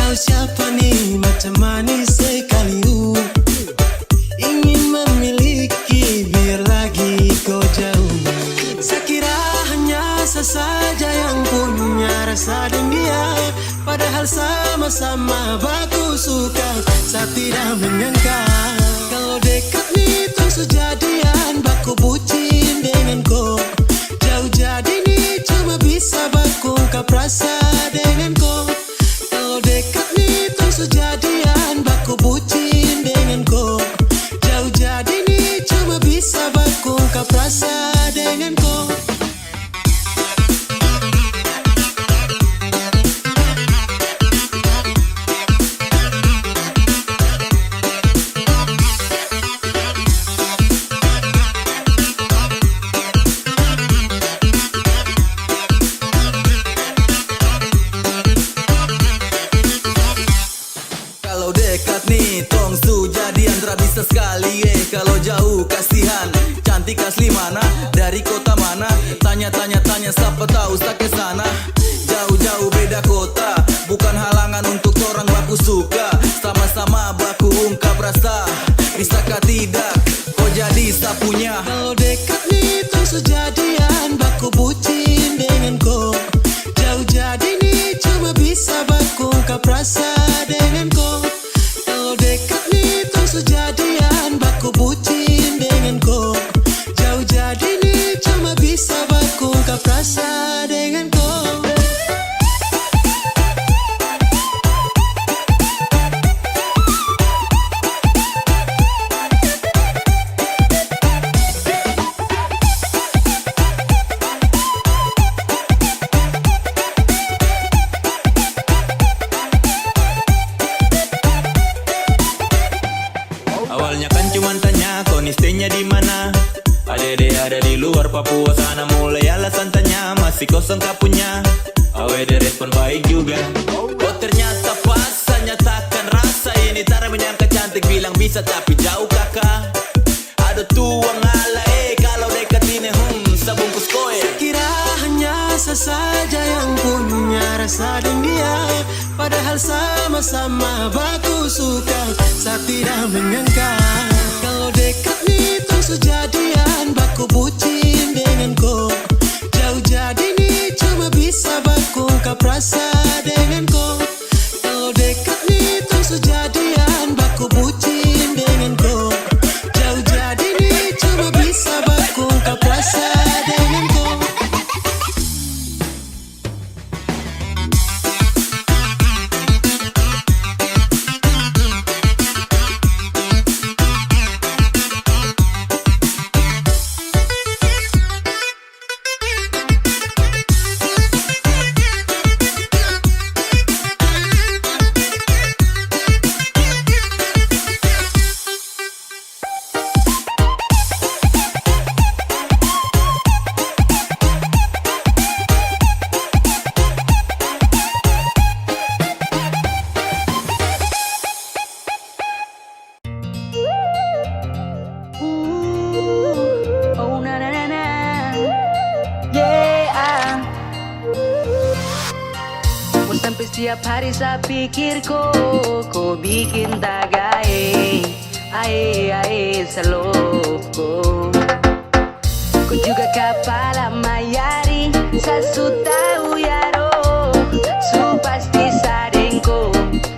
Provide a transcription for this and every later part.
Kau siapa nih macam manis sekali ingin memiliki biar lagi kau jauh. Saya kira hanya saya saja yang punya rasa dengan dia, padahal sama-sama baku suka. Saya tidak menyangka kalau dekat nih terus jadian, baku bucin dengan kau. Jauh jadi nih cuma bisa baku ungkap rasa dengan kau. Kalau dekat nih terus jadian, baku bucin dengan kau. Jauh jadi nih cuma bisa baku ungkap rasa dengan kau. Kalau dekat nih tong su jadian tra bisa sekali kalau jauh kasihan. Cantik asli mana, dari kota mana, tanya siapa tahu tak ke sana. Jauh-jauh beda kota, bukan halangan untuk orang baku suka. Sama-sama baku ungkap rasa, bisakah tidak kau jadi sapunya. Kalau dekat nih terus jadian, baku bucin dengan kau. Jauh jadi nih cuma bisa baku ungkap rasa dengan kau. Kalau dekat nih terus jadian, baku bucin dengan kau. Jauh jadi nih cuma bisa baku ungkap rasa dengan kau. Awalnya kan cuman tanya kau nih stay-nya di mana. Adede ada di luar Papua sana, mulai alasan tanya masih kosong tak punya. Awede respon baik juga. Oh ternyata pas saya nyatakan rasa ini, tak menyangka cantik bilang bisa tapi jauh kakak. Ada tuang ala kalau dekat ini sabungkus koe. Saya kira hanya saya saja yang punya rasa dengan dia, padahal sama-sama baku suka. Saya tidak menyangka kalau dekat nih terus jadian, baku bucin dengan kau. Jauh jadi nih cuma bisa baku ungkap rasa dengan kau. Kalau dekat nih terus jadian, baku bucin dengan kau. Jauh jadi nih cuma bisa baku ungkap rasa dengan kau. Oh na na na na, yeah. Mau sampai setiap hari saya pikir kau bikin tagai, ae selalu kau juga kepala mayari, saya tahu ya roh, su pasti sadengko,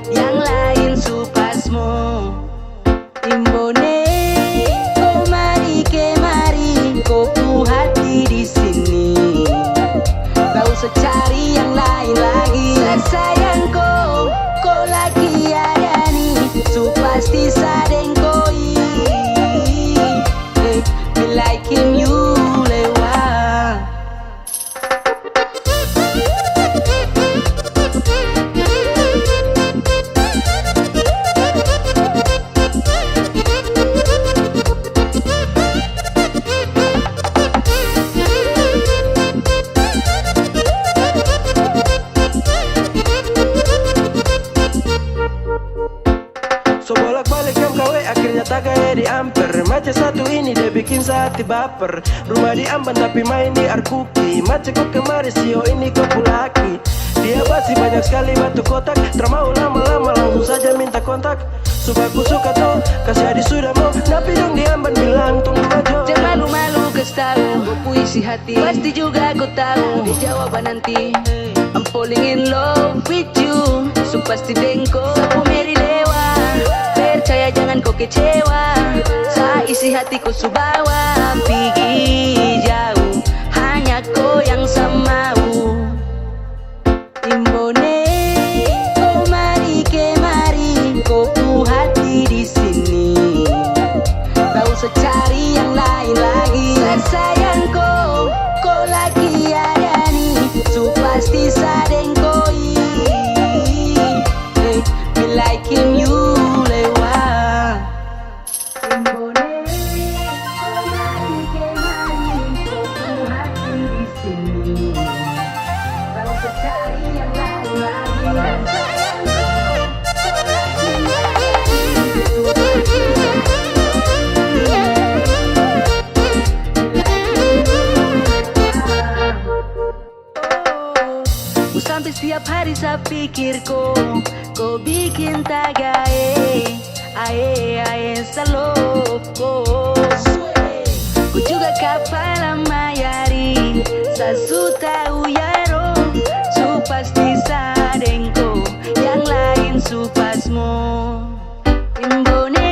yang lain su pasmo, imbone. Di sini, gak usah cari yang lain lagi. Sayang kau lagi ada nih, su pasti sadengkoi. Me like him you lewat. So bolak-balik MKW akhirnya tak gaya di Amper. Macam satu ini dia bikin hati baper. Rumah di Amban tapi main di Arkuki. Macam kau kemari sio ini kau pulaki. Dia pasti banyak sekali batu kotak. Termau lama-lama langsung saja minta kontak. Supaya ku suka toh, kasih adik sudah mau. Tapi dong diamban bilang tunggu aja. Jangan malu-malu tahu gue puisi hati. Pasti juga aku tahu di jawaban nanti. I'm falling in love with you. So pasti dengko sapu meri lewa. Percaya jangan kau kecewa. Saya isi hatiku subawa. Pergi jauh hanya kau yang sama. Imbone, oh mari kemari, kau ku hati di sini. Tak usah cari yang lain lagi. Sayangku, kau lagi ada nih. So pasti sadeng koi. Me like him you lewat. Imbone, oh mari kemari, kau ku hati di sini. Tak usah cari yang lain lagi. Sampai setiap hari saya pikir kau bikin tagae, ae saloko. Ku juga kapal mayari, sasu tahu yaro, su pasti sadengko, yang lain su pasmo. Imbone,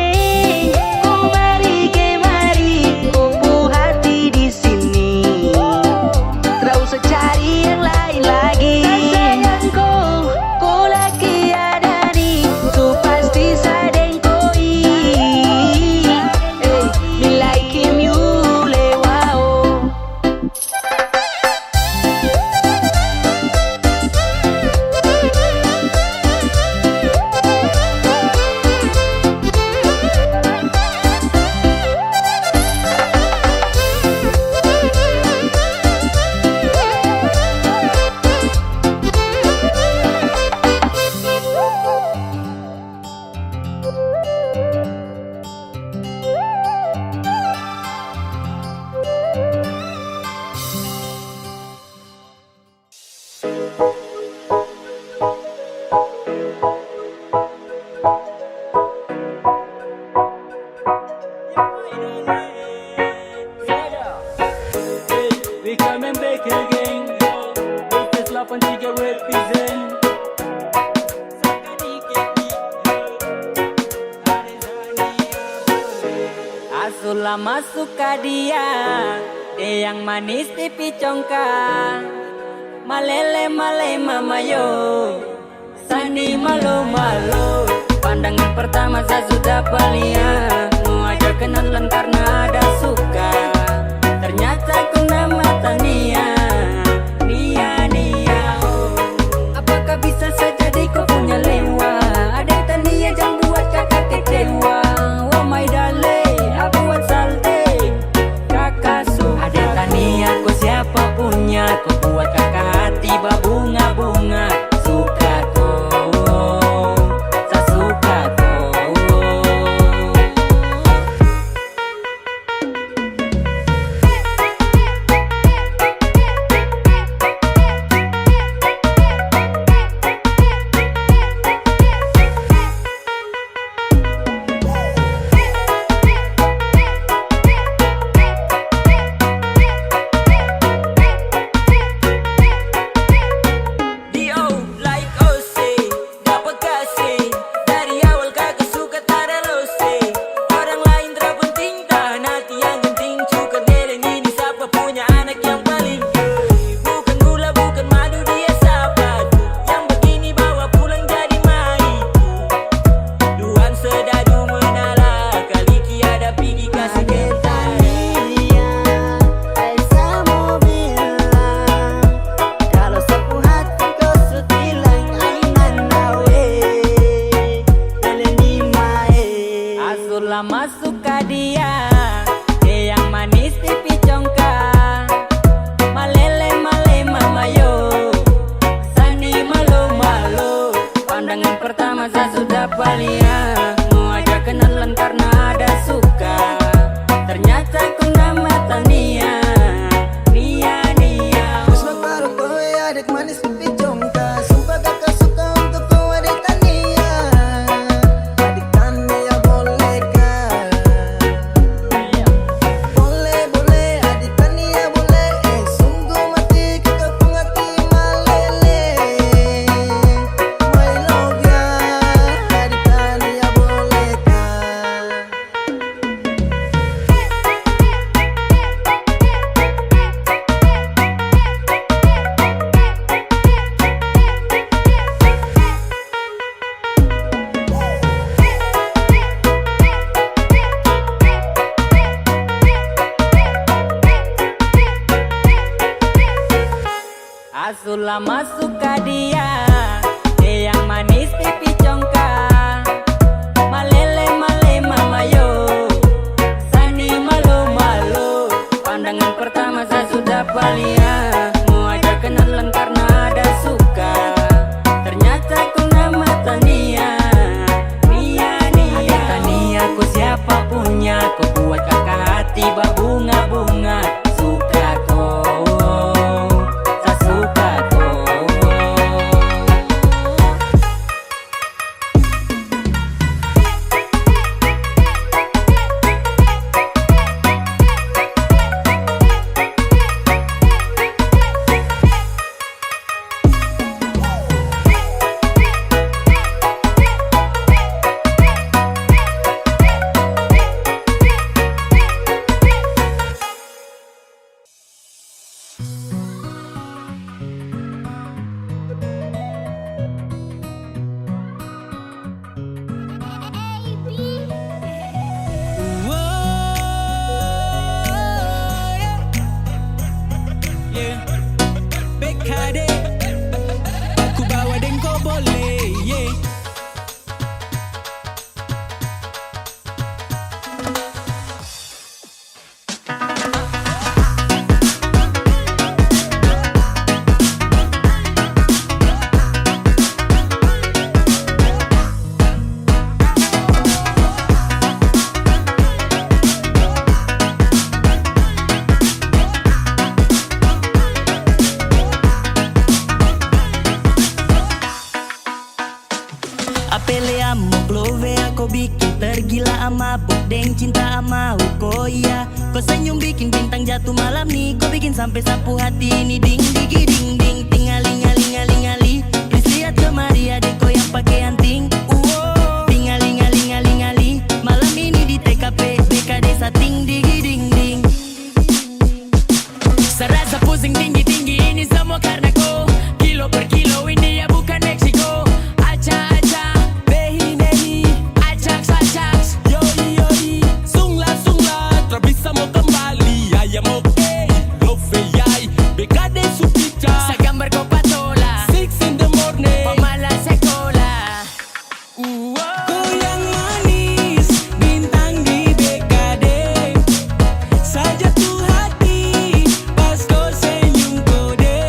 oh mari kemari, kau pu hati di sini. Tak usah cari yang lain lagi. We coming back again. This is Lapan Tiga represent. Asula masuk ke dia yang manis pipi congkak. Malele male mamayo, sani malu malu. Pandangan pertama saya sudah paling mau ajak kenalan karena ada suka. Ternyata kau nama Tania, Nia oh. Apakah bisa saja kau punya lewa? Ada Tania jangan buat kakak kecewa. Oh my darling, aku buat salte kakak su. Ada Tania kau siapa punya? Kau buat kakak hati berbunga-bunga. Suka kau, saya suka kau. Masuk ke dia yang manis pipi congkak. Malele male mamayo, sani malu malu. Pandangan pertama saya sudah paling mau ajak kenalan karena ada suka. Ternyata kau nama Tania, Nia. Terus baru kowe adik manis pipi congkas. Apele amo, glove aku bikin tergila ama deng cinta ama ko iya. Kau senyum bikin bintang jatuh malam nih. Kau bikin sampai sapu hati ini ding digi ding ding. Tingali ngali ngali ngali. Please lihat kemari adek kau yang pakai anting. Tingali ngali ngali ngali. Malam ini di TKP BKD sating digi ding ding. Serasa pusing tinggi tinggi ini semua karena kau. Kilo per kilo ini ya bukan Meksiko. Sa gambar ko patola 6 in the morning Pamala sekolah Goyang manis bintang di BKD. Sajatuh hati pas kau senyum kode.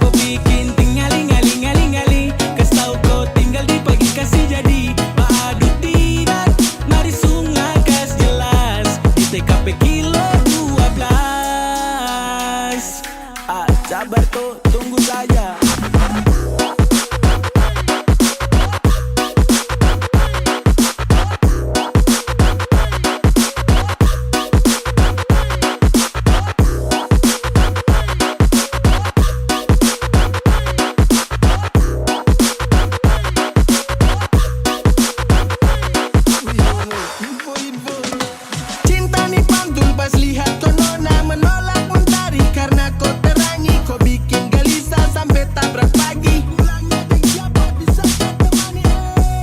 Kau bikin tingali ngali ngali ngali. Kas tau kau tinggal di pagi kasih jadi. Paadut tidak mari sungai kas jelas. Di TKP kilo 12. Sabar tuh, tunggu saja. Cinta nih pantul pas lihat kau nona menolak mentari karena kau terangi. Kau bikin gelisah sampai tabrak pagi. Ulangnya deng siapa bisa kau temani.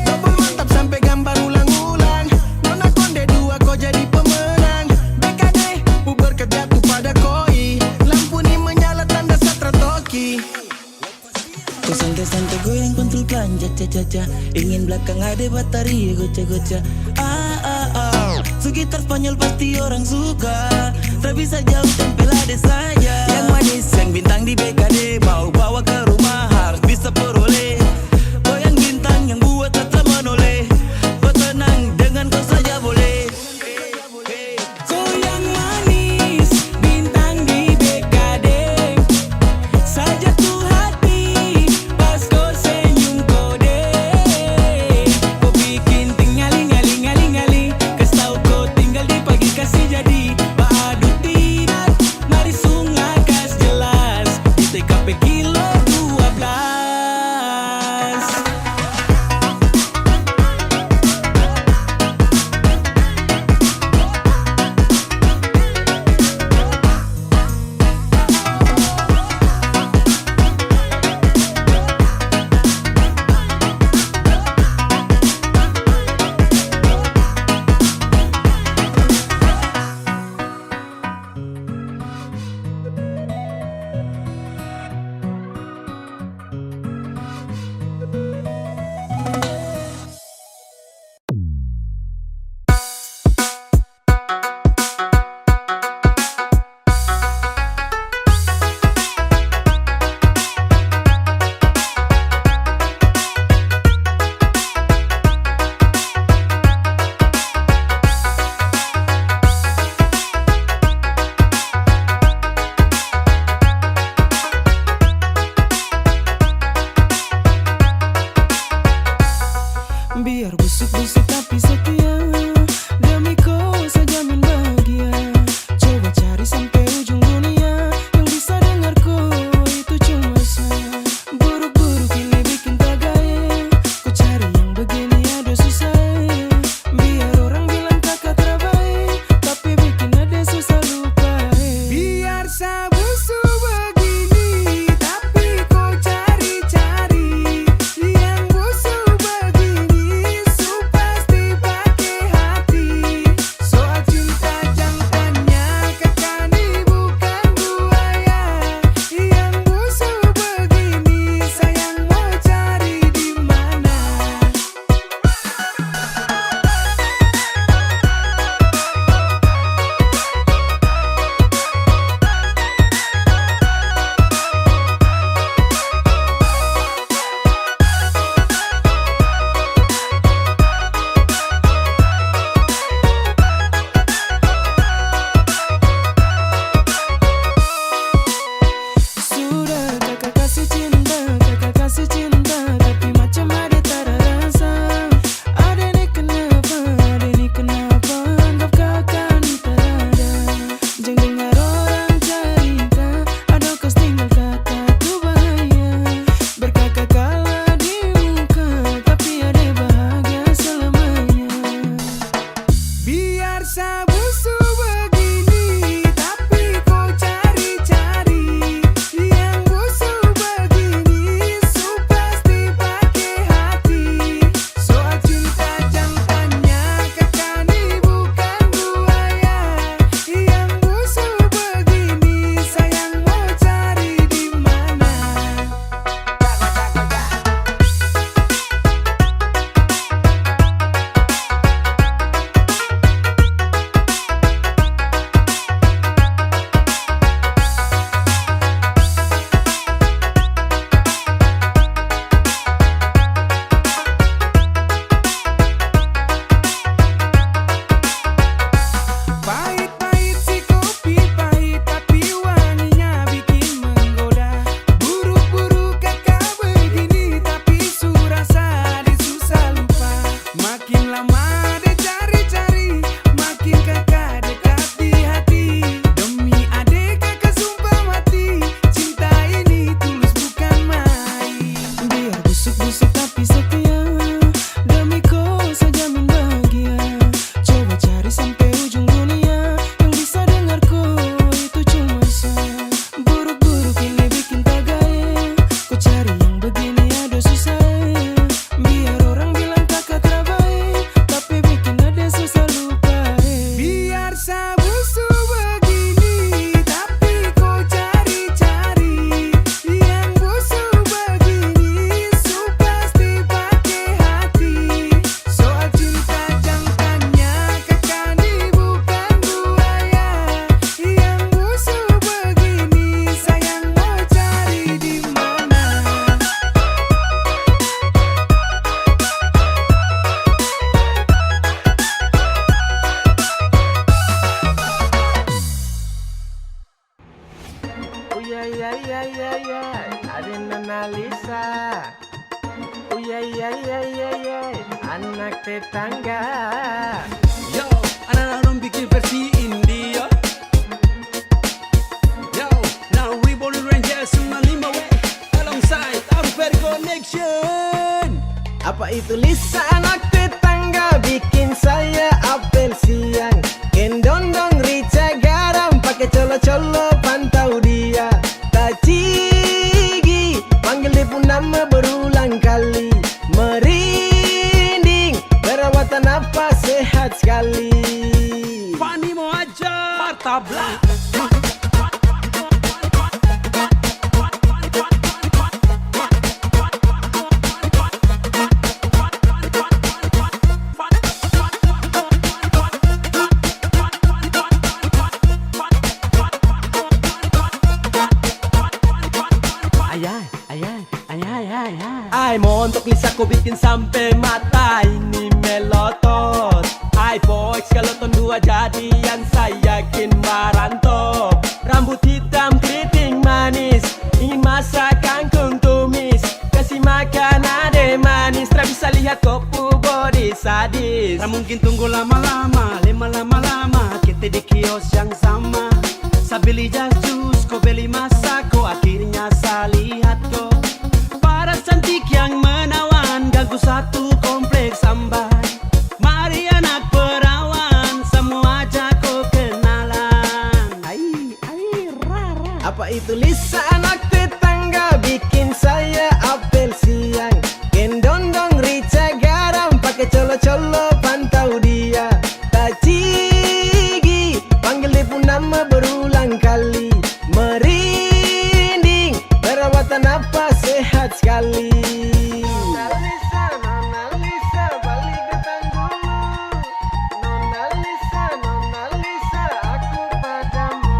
Double mantap sampai gambar ulang-ulang. Nona konde dua kau jadi pemenang. BKD puber kejatuh pada koi. Lampu nih menyala tanda satra toki. Kau santai-santai goyang kontrol pelanjat caca-caca. Ingin belakang ada batari goca-goca. Sekitar Spanyol pasti orang suka. Tak bisa jauh tempel ada saja. Yang manis yang bintang di BKD. Mau bawa ke rumah harus bisa peroleh. Goyang bintang yang buat tetap menoleh. Kau tenang dengan kau saja boleh. Goyang manis bintang di BKD. Sajatuh hati pas kau senyum kode. Kau bikin tingali ngali ngali ngali. Kas tau kau tinggal di pagi kasih jadi. Paadut tidak mari sungai kas jelas. Di TKP kilo 12. Biar busuk-busuk tapi setia. Demi kau saya jamin bahagia. Coba cari sampai ujung dunia. Yang bisa dengar kau itu cuma saya. Buruk-buruk ini bikin tak gaya. Kau cari yang begini ada susah. Biar orang bilang kakak terbaik, tapi bikin ada susah lupa. Biar saya busuk begini, tapi kau cari-cari. Yang busuk begini, su pasti busuk tapi setia. Demi kau saja bahagia. Coba cari sampai ujung dunia, yang bisa dengar kau itu cuma saya. Buruk-buruk ini bikin tak gaya. Kau cari yang begini ada susah. Biar orang bilang kakak terbaik, tapi bikin ada susah lupa. Biar sabusu begini, tapi kau cari-cari yang busuk begini, su pasti pakai hati. Soal cinta jangan tanya, kakak ini bukan buaya. Yang busuk begini, sayang mau cari di mana? Oh ya ya ya ya ya, ada Nona Lisa. Oh ya ya ya ya ya, anak tetangga. Yo, anak-anak orang bikin versi indie yo. Yo, now Reborn Rangers 95W alongside Amper Connection. Apa itu Lisa anak tetangga, bikin saya apel siang. Gendong-dong rica garam, pakai colo-colo pantau dia. Tacigi, panggil dia pun nama berulang kali. Merinding, perawatan apa sehat sekali. Fani mau ajar tabla. Ay mo untuk Lisa ko bikin sampai mata ini melotot. Ay boys kalau ton dua jadian saya yakin marantau. Rambut hitam keriting manis, ingin masak kangkung tumis. Kasih makan ade manis, tak bisa lihat kopu body sadis. Tak mungkin tunggu lama-lama, lama-lama kita di kios yang sama. Saya beli jas jus, kau beli masak, kau akhirnya saya lihat kau. Paras cantik yang menawan, ganggu satu kompleks sambat. Mari anak perawan, semua ajak kau kenalan. Rara. Apa itu Lisa anak tetangga, bikin saya apel siang. Gendong-dong rica garam, pakai colo-colo pantau dia. Tacigi, panggil dia pun nama berulang kali. Merinding, perawatan apa sehat sekali. Nona Lisa, balik datang dulu. Nona Lisa, aku padamu.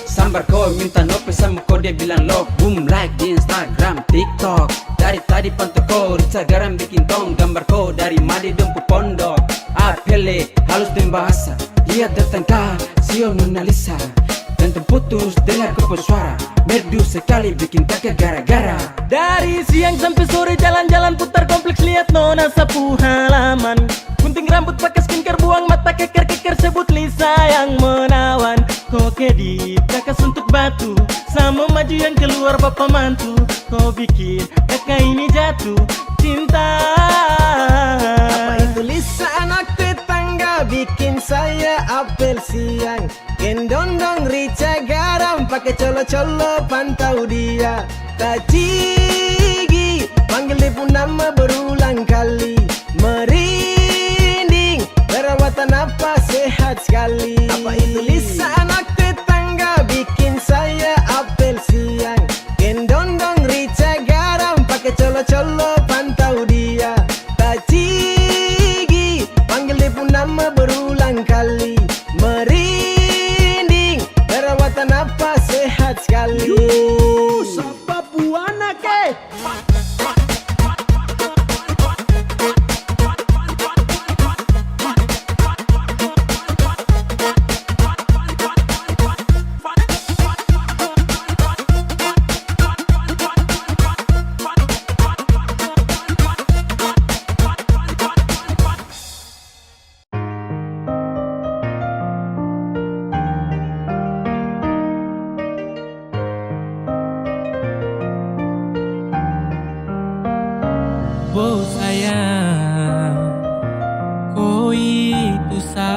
Sambar kau minta nope sama kau, dia bilang love. Boom like di Instagram, TikTok. Dari tadi pantau kau, rica garam bikin tong. Gambar kau dari Madi Dempu Pondok. Apele, halus dan bahasa. Lihat datang kah, sio Nona Lisa. Dan terputus dengar kau suara. Merdu sekali bikin kakek gara-gara. Dari siang sampai sore jalan-jalan putar kompleks, lihat Nona sapu halaman. Gunting rambut pakai skincare, buang mata keker-keker, sebut Lisa yang menawan. Kau kedip, kakak suntuk batu, sama maju yang keluar bapak mantu. Kau bikin kakak ini jatuh cinta. Apa itu Lisa anak tetangga, bikin saya apel siang. Gendong-dong rica garam, pakai colo-colo pantau dia. Tacigi, panggil dia pun nama berulang kali. Merinding, perawatan apa sehat sekali. Apa itu Lisa anak tetangga, bikin saya apel siang. Gendong-dong rica garam, pakai colo-colo pantau dia. Tacigi, panggil dia pun nama berulang kali. Merinding, perawatan apa sehat sekali. Sapa buana ke?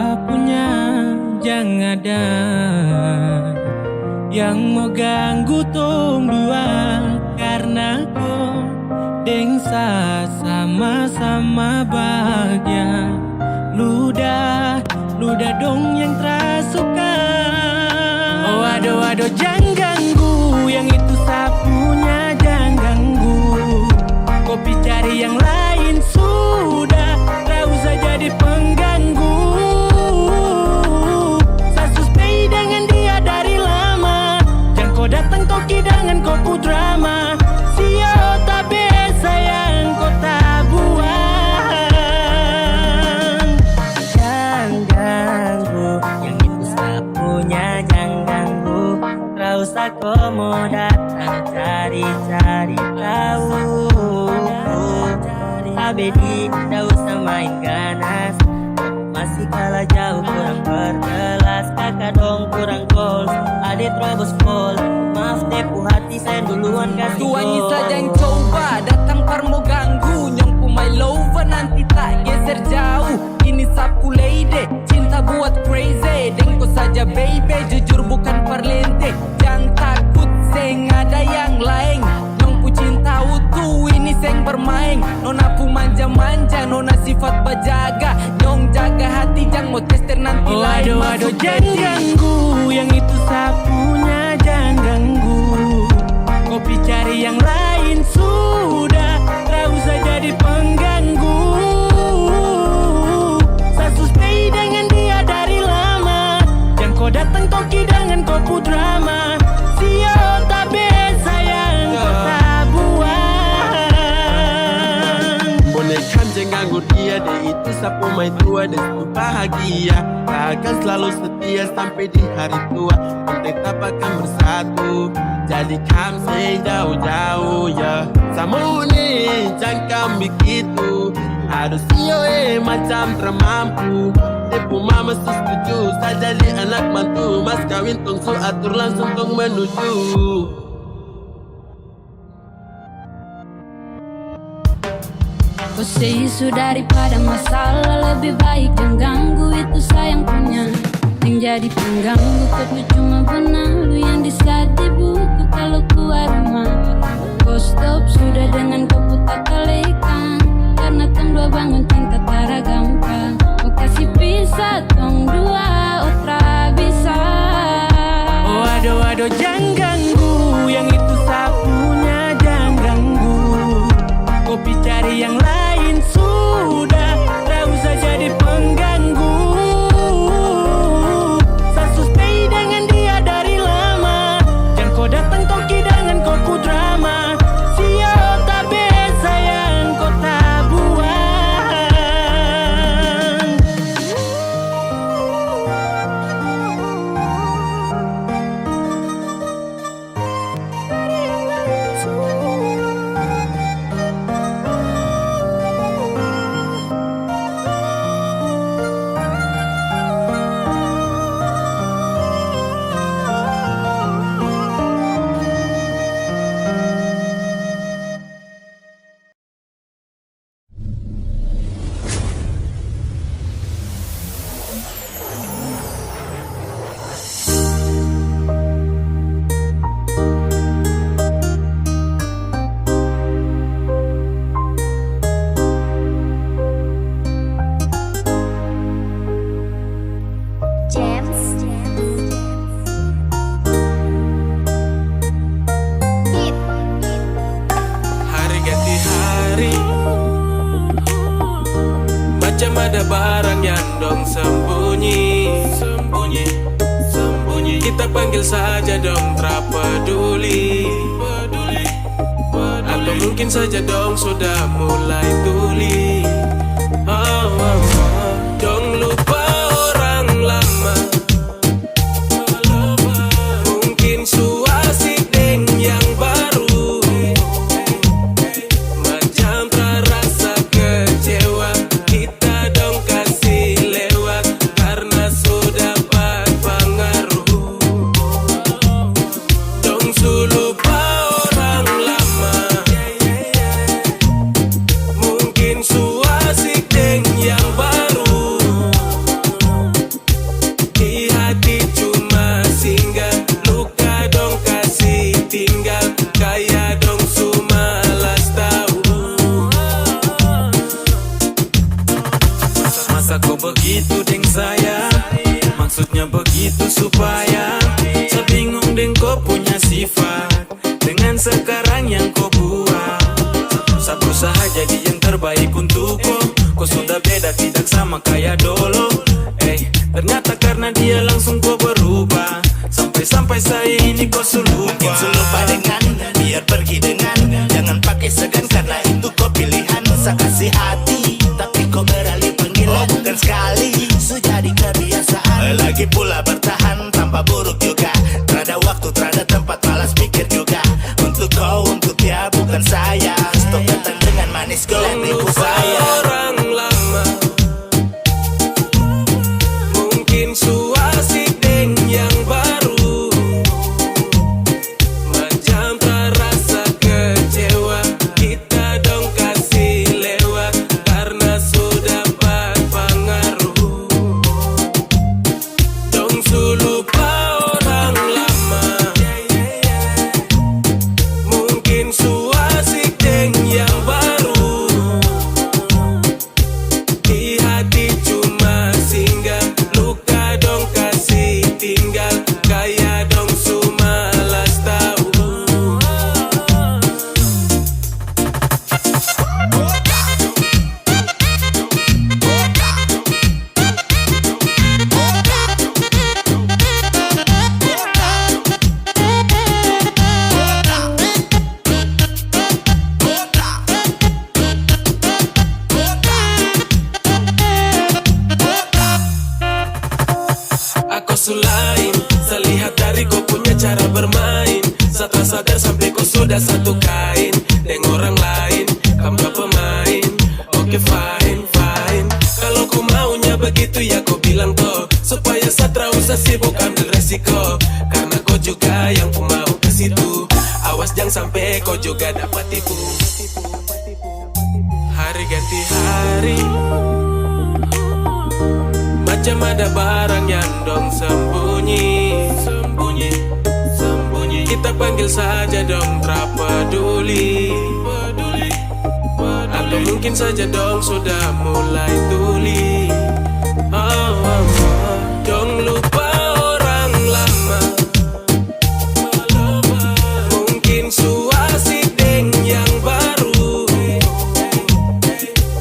sapunya, jangan ada yang mau ganggu tong dua, karena kau deng sama-sama bahagia. Ludah dong yang terasuka. Oh aduh jangan ganggu, yang itu sapunya jangan ganggu. Kopi cari yang lain sudah, tak usah jadi pengganggu. Saya suspei dengan dia dari lama, jangan kau datang kau kidangan kau ku drama. Sio tak biasa yang kau tak buang. Jangan ganggu, yang itu sapunya jangan ganggu. Tak usah kau mau datang cari-cari tahu. Abedi, tak usah main ganas, masih kalah jauh kurang berkelas. Kakak dong kurang goals, adik terobos pol. Maaf tepu hati saya duluan kasih gol. Tuangi saja yang coba datang parmo ganggu. Nyongku my lover nanti tak geser jauh. Ini sapu lady, cinta buat crazy. Dengko saja baby, jujur bukan perlente. Jangan takut, seng ada yang lain. Nyongku cinta utuh, ini seng bermain. Nona pu manja-manja, nona sifat bajaga. Nyong jaga hati, jangan mau tester nanti lain. Aduh jangan ganggu, yang itu sapunya jangan ganggu. Kopi cari yang lain sudah, tak usah jadi pengganggu. Saya suspei dengan dia dari lama, jangan kau datang kau kidangan kau ku drama. Sio tak biasa yang kau tak buang. Bonekam jangan ganggu dia, dia itu sapu main tua, dia itu bahagia. Akan selalu setia sampai di hari tua, tetap akan bersatu. Jadi kam say jauh-jauh ya. Sama uni jangan begitu, harus iyo macam termampu. Tepu mama setuju, saya jadi anak mantu. Mas kawin tungsu atur langsung tong menuju. Kau say isu daripada masalah, lebih baik jangan ganggu, itu sayang punya. Yang jadi pengganggu kau tuh cuma benalu yang di saat di buku kalau keluar rumah. Kau stop sudah dengan kau putar kalikan, karena tong dua bangun cinta tara gampang. Kau kasih pisah tong dua, otra bisa. Oh aduh jangan ganggu, yang itu sapunya jangan ganggu. Kopi cari yang lain sudah, tak usah jadi pengganggu. Saya suspei dengan dia dari lama, jangan kau datang kau kidangan kau ku drama. Sio tak biasa yang kau tak buang. Hari ganti hari, macam ada barang yang dong sembunyi. Kita panggil saja dong tak peduli. Atau mungkin saja dong sudah mulai tuli. Dong lupa orang lama, mungkin suasik deng yang baru. Macam terasa kecewa, kita dong kasih lewat, karena sudah dapat pengaruh. Dong lupa orang lama, mungkin suasik Itu supaya saya bingung dengan kau punya sifat, dengan sekarang yang kau buat. Saya berusaha jadi yang terbaik untuk kau. Kau sudah beda, tidak sama kayak dulu. Ternyata karena dia langsung kau berubah. Sampai saya ini kau selupa. Mungkin selupa dengan, biar pergi dengan. Jangan pakai segan karena itu kau pilihan. Saya kasih hati, tapi kau beralih panggilan. Bukan sekali, sudah jadi kebiasaan. Lagi pula bertahan tanpa buruk juga. Terada waktu, terada tempat, malas pikir juga. Untuk kau, untuk dia, bukan saya. Stop datang dengan manis, kau yang tipu saya. Orang lama mungkin suasik deng yang baru, macam terasa kecewa. Kita dong kasih lewat karena sudah dapat pengaruh. Dong lupa orang lama, mungkin suasik deng yang baru. Di hati cuma singgah, luka dong kasih tinggal. Kayak dong sumalas tahu. Aku sulain, saya lihat dari kau punya cara bermain. Saya tersadar sampai kau sudah satu kain dengan orang lain. Kamu gak pemain, oke fine, fine. Kalau kau maunya begitu ya kau bilang kau, supaya saya terus sibuk ambil resiko. Karena kau juga yang ku mau ke situ. Awas jangan sampai kau juga dapat tipu. Hari ganti hari, macam ada barang yang dong sembunyi. Sembunyi, sembunyi. Kita panggil saja dong tak peduli. Peduli, peduli. Atau mungkin saja dong sudah mulai tuli. Dong lupa orang lama, mungkin suasik deng yang baru,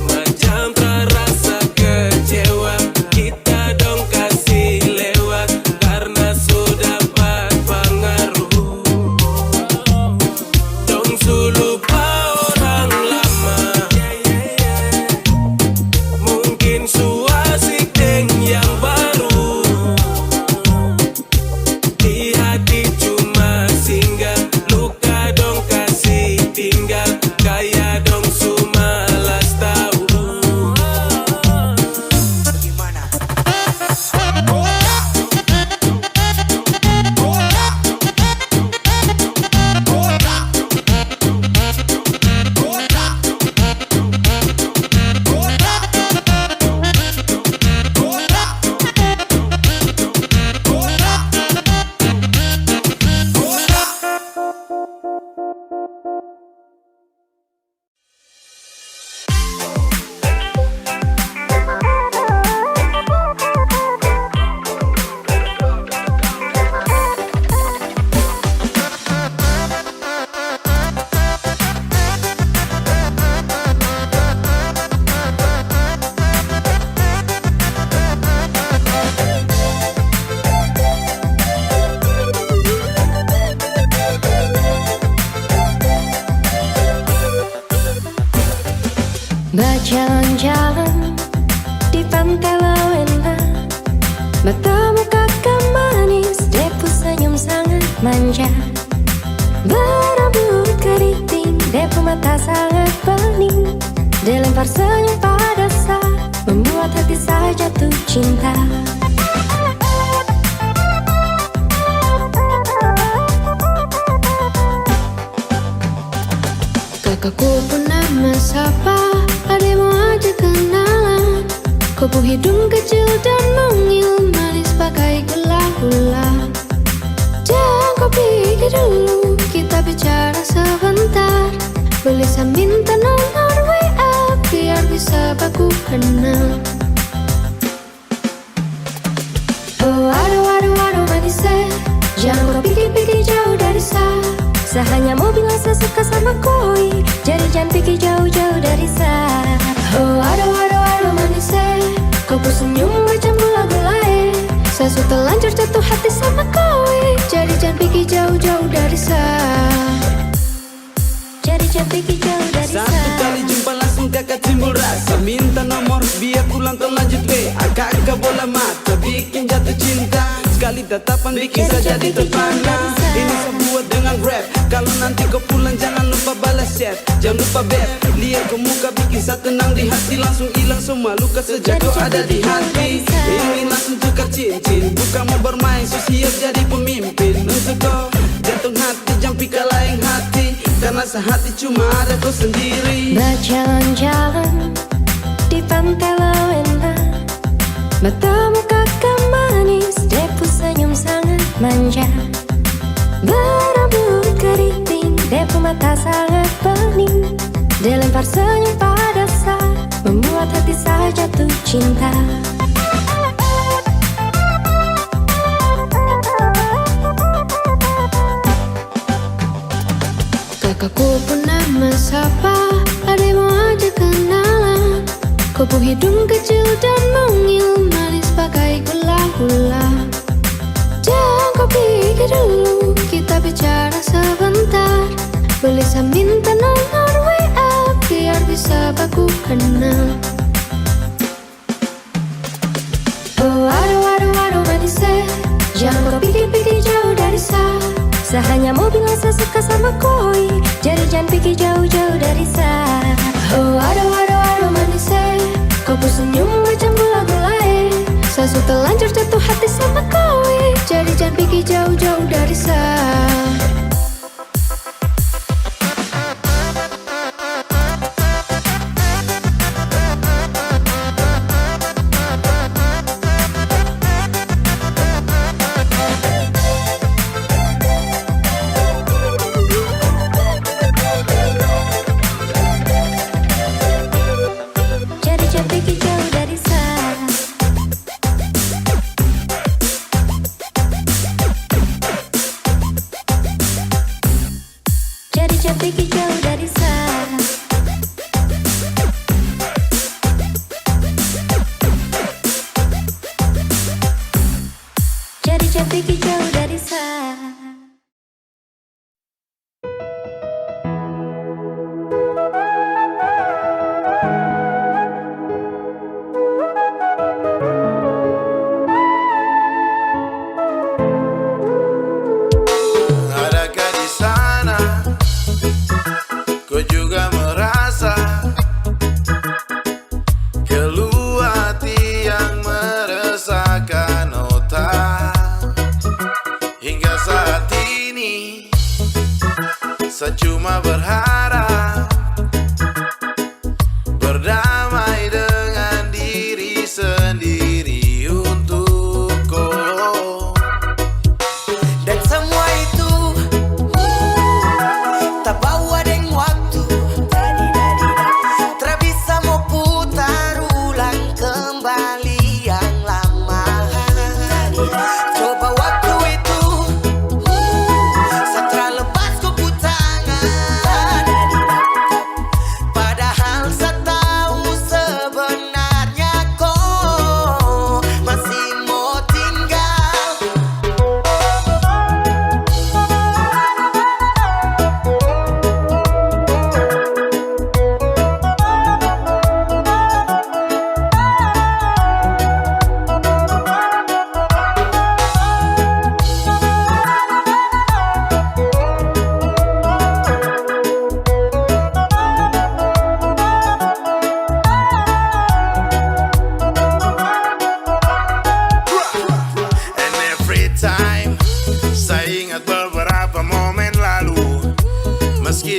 macam terasa kecewa. Kita dong kasih lewat karena sudah dapat pengaruh. Dong lupa orang lama, mungkin suasik deng yang baru. Di hati cuma singgah, luka dong kasih tinggal. Kayak dong sumalas tahu. Berjalan-jalan di pantai Lawena, bertemu kakak manis, depu senyum sangat manja. Berambut keriting, depu mata sangat bening, dilempar senyum pada saat membuat hati saya jatuh cinta. Kakakku pun nama siapa, ademu aja kenalan. Kupu hidung kecil dan mungil, manis pakai gula-gula. Jangan kau pikir dulu, kita bicara sebentar. Boleh minta nomor WA, biar bisa baku kenal. Oh aduh aduh Saya hanya mau bilang saya suka sama koi, jadi jangan pikir jauh-jauh dari saya. Oh aduh manis kau pun senyum macam gula-gulai. Saya sudah terlanjur jatuh hati sama koi, jadi jangan pikir jauh-jauh dari saya. Jadi jangan pikir jauh dari saya. Satu kali jumpa langsung kakak timbul rasa, minta nomor biar pulang lanjut Kakak bola mata bikin jatuh cinta, sekali tatapan bikin saya jadi terpana. Ini saya buat dengan rap, kalau nanti kau pulang jangan lupa balas chat. Jangan lupa beb, lihat kau muka bikin saya tenang di hati. Langsung hilang semua luka sejak kau ada di hati. Ingin langsung tukar cincin, bukan mau bermain, so siap jadi pemimpin. Untuk kau jantung hati jangan pikir lain hati, karena sehati cuma ada kau sendiri. Berjalan-jalan di pantai Lawena, matamu kakak manis, depu senyum sangat manja. Berambut keriting, depu mata sangat bening, dilempar senyum pada saat membuat hati saya jatuh cinta. Kakakku pun nama siapa, ada mau ajak kenalan. Kupu hidung kecil dan mungil, manis pakai gula-gula. Jangan kau pikir dulu, kita bicara sebentar. Boleh saya minta nomor WA, biar bisa aku kenal. Oh aduh manis jangan kau pikir-pikir jauh dari saya. Saya hanya mau bilang saya suka sama koi, jadi jangan pikir jauh-jauh dari saya. Oh aduh manis kau pun senyum macam gula-gulai. Saya sudah terlanjur jatuh hati sama koi, jadi jangan pikir jauh-jauh dari saya.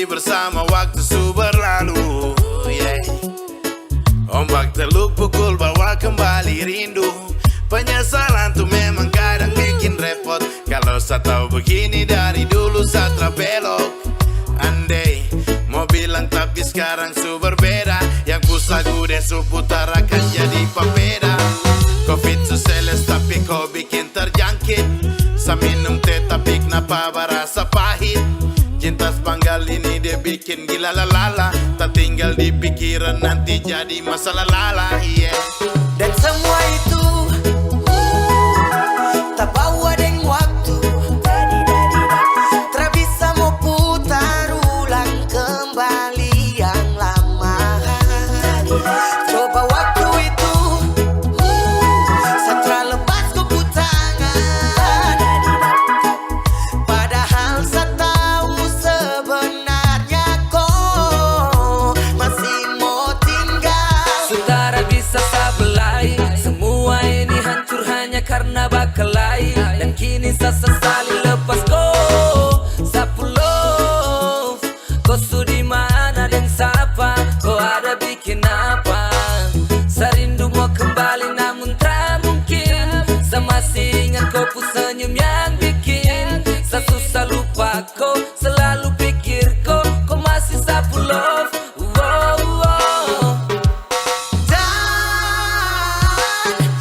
Bersama waktu su berlalu, yeah. Ombak teluk pukul bawa kembali rindu. Penyesalan tuh memang kadang bikin repot. Kalau saya tahu begini dari dulu saya terbelok. Andai mau bilang tapi sekarang su berbeda. Yang pusagu deh su putar akan jadi papeda. Covid su seles tapi kau bikin terjangkit. Saya minum teh tapi kenapa berasa pahit. Pentas panggal ini dia bikin gila lalala, tak tinggal di pikiran nanti jadi masalah lala, yeah. Dan semua itu tak bawa deng waktu, tak bisa mau putar ulang kembali yang lama. Coba waktu itu setelah lepas kupu tangan, padahal saya tahu sebenarnya kau masih mau tinggal. Saudara bisa sabelai, semua ini hancur hanya karena bakalai. Dan kini saya sesali lepas Sapulov. Kau sudi mana dan siapa, kau ada bikin apa? Serindu mau kembali namun tak mungkin. Saya masih ingat kau pun senyum yang bikin saya susah lupa kau, selalu pikir kau masih Sapulov.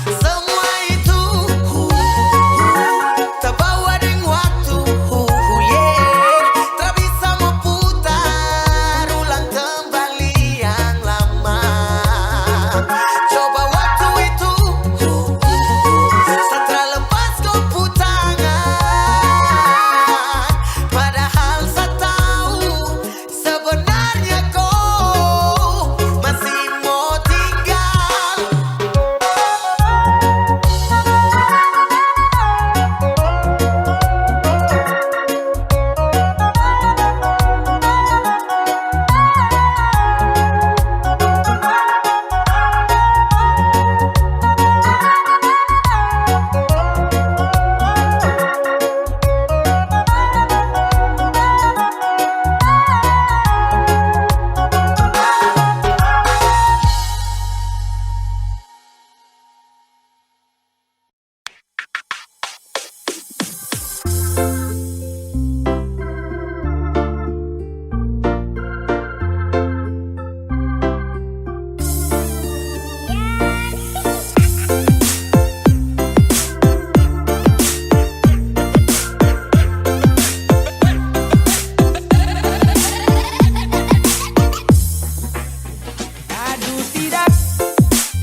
Semua itu terbawa dengan waktu, yeah. Tak bisa mau putar ulang kembali yang lama. Coba waktu itu setelah lepas kupu tangan, padahal saya tahu sebenarnya kau masih mau tinggal. Aduh tidak,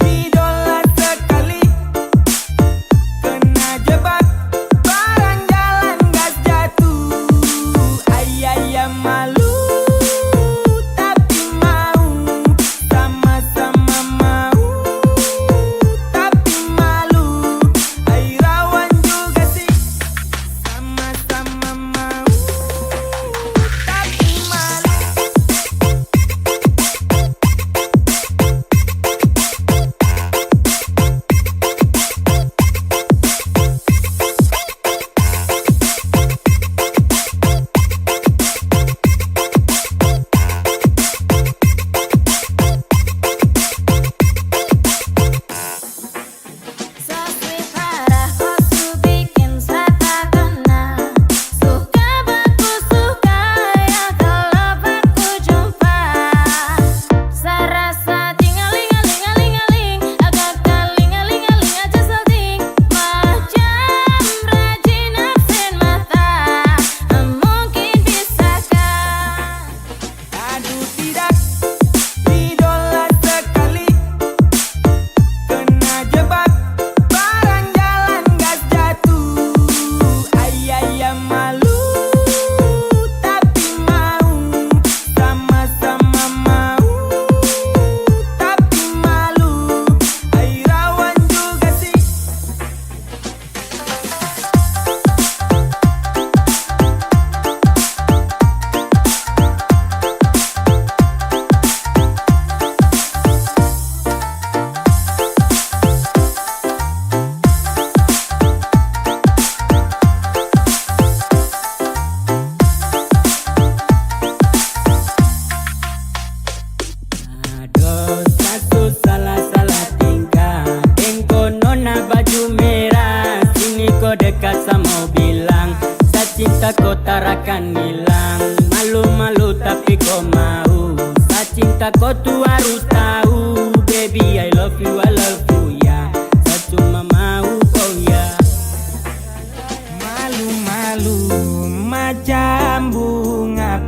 idola sekali, kena jebak, barang jalan gas jatuh. Ayah malu, tapi mau, sama-sama mau, tapi malu. Rawan juga sih, sama-sama mau, tapi malu. Saswihara kau su bikin saya tak kenal. Suka baku suka ya kalau baku jumpa. Saya rasa tinggal-ling-ling-ling-ling, agak kaling-ling-ling aja salting. Macam rajin absen mata, mungkin bisakah? Aduh tidak, idola sekali, kena jebak, barang jalan gas jatuh. Ayah malu, tapi mau, sama-sama mau, tapi malu. Rawan juga sih. Dosa tu salah-salah tingkah, engkau nona baju merah, sini kau dekat sama mau bilang, saya cinta kau tarakan hilang. Malu-malu tapi kau mau, saya cinta kau tu harus tahu. Baby I love you ya, saya cuma mau kau ya. Malu-malu macam bunga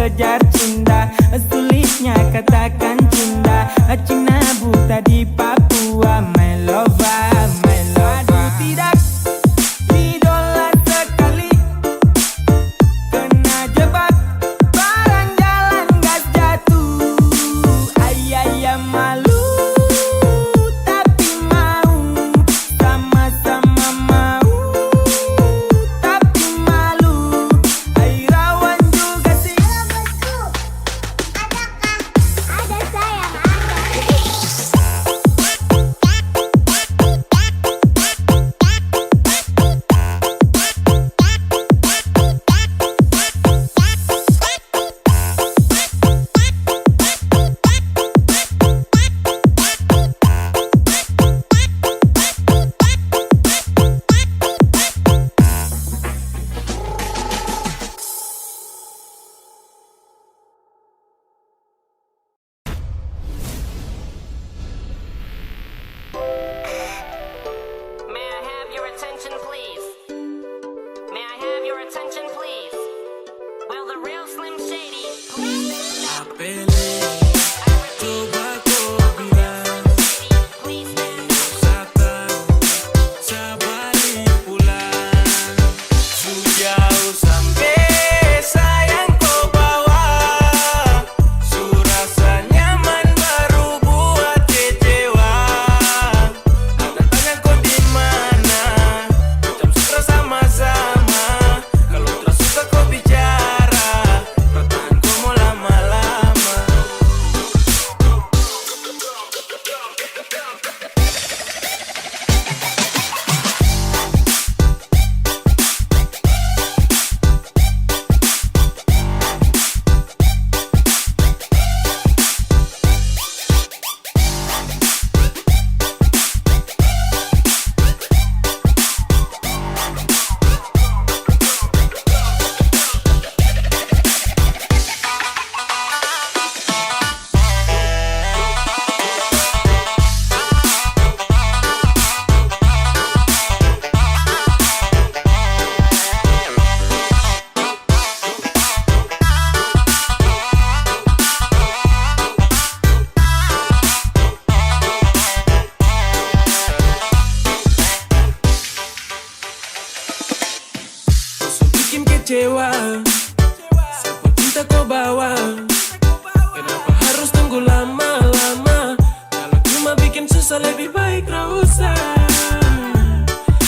kejar cinta. Sulitnya katakan cinta. Cina buta di Papua. My lover, my lover. Aduh tidak, idola sekali. Kena jebak, barang jalan gas jatuh. Ayah malu, tapi mau. Sama-sama mau, tapi malu. Airawan juga sih. Ada sayang May I have your attention, please? May I have your attention, please? Will the real Slim Shady please? Apele, coba kau bilang Satang, sabalik pulang Sejauh sampai sayang kau bawa Surasa nyaman baru buat kecewa Ada tanya kau di mana Macam sutra sama-sama Kalau tak suka kau bicara Perasaan kau mau lama-lama Musuh bikin kecewa Siapa cinta kau bawa Kenapa harus tunggu lama-lama Kalau cuma bikin susah lebih baik gak usah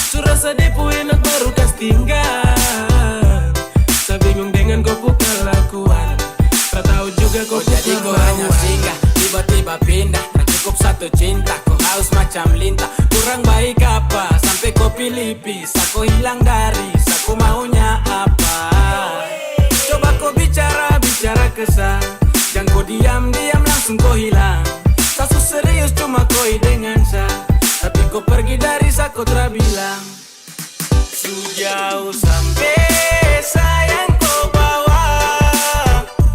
Surasa depo enak baru kas tinggal Saya bingung dengan kau punya kelakuan Tak tahu juga kau Jadi kau hanya singgah, tiba-tiba pindah. Tak cukup satu cinta, kau haus macam lintah. Kurang baik apa, sampai kau pilih pisah. Kau hilang dari, aku maunya apa. Coba kau bicara kesal. Jangan kau diam-diam langsung kau hilang. Kasus serius cuma kau dengan saya. Tapi kau pergi dari saya kau terbilang. Sejauh sampai sayang kau bawa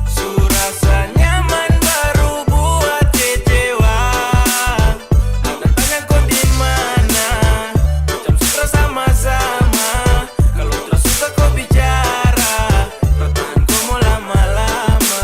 Surasa nyaman baru buat kecewa Ada tanya kau di mana Macam sutra sama-sama Kalau tak suka kau bicara Perasaan kau mau lama-lama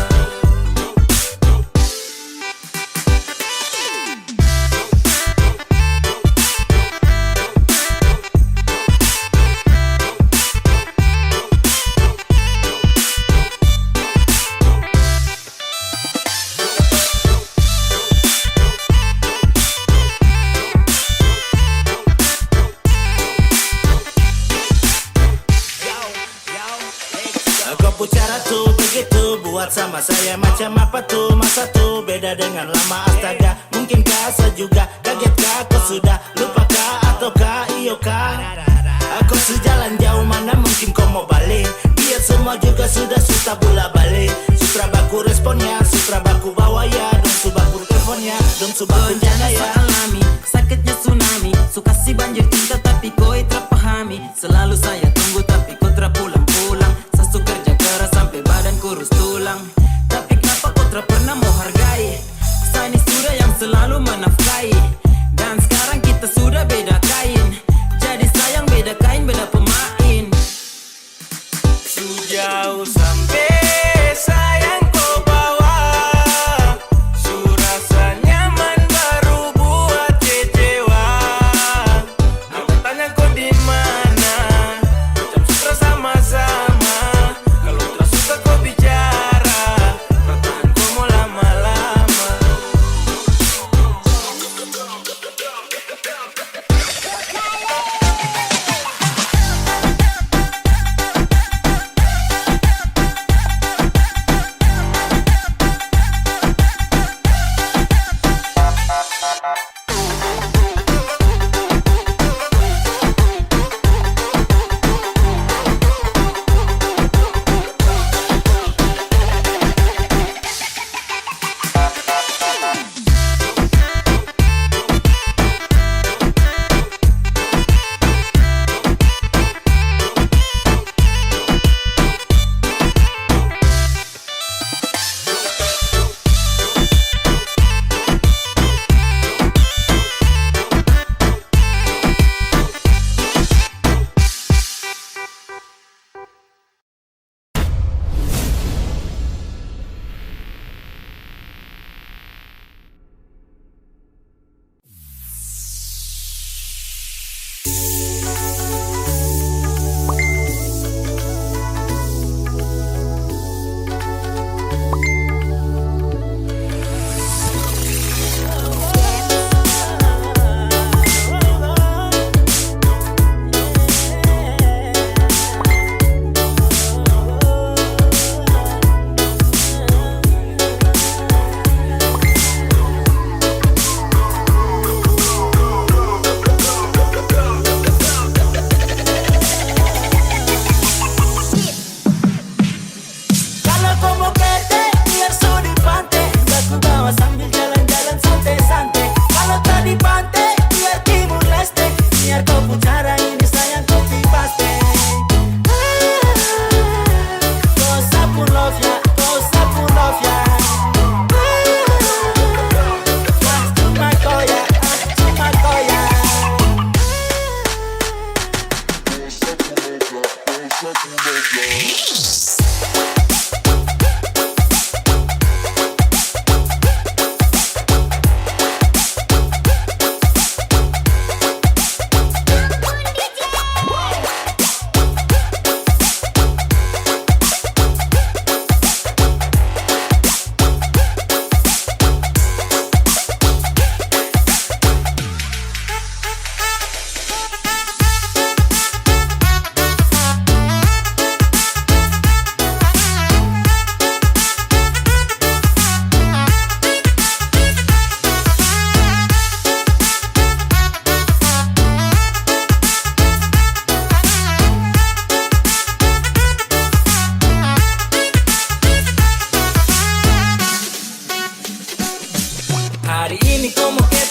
Kau cara tuh begitu buat sama saya macam apa tuh masa tuh beda dengan lama astaga mungkinkah saya juga kagetkah kau sudah lupakah ataukah iyokah aku sejalan jauh mana mungkin kau mau balik biar semua juga sudah bola balik sutra baku responnya sutra baku bawa ya dong subaku teleponnya dong subaku jana ya alami sakitnya tsunami suka si banjir cinta tapi kau terpahami selalu saya tunggu tapi kau terpulang-pulang sasu kerja keras sampai badan kurus tulang tapi kenapa kau tak pernah mau hargai saya ini sudah yang selalu menafkahi dan sekarang kita sudah beda kain jadi sayang beda kain beda pemain Sejauh sampai sayang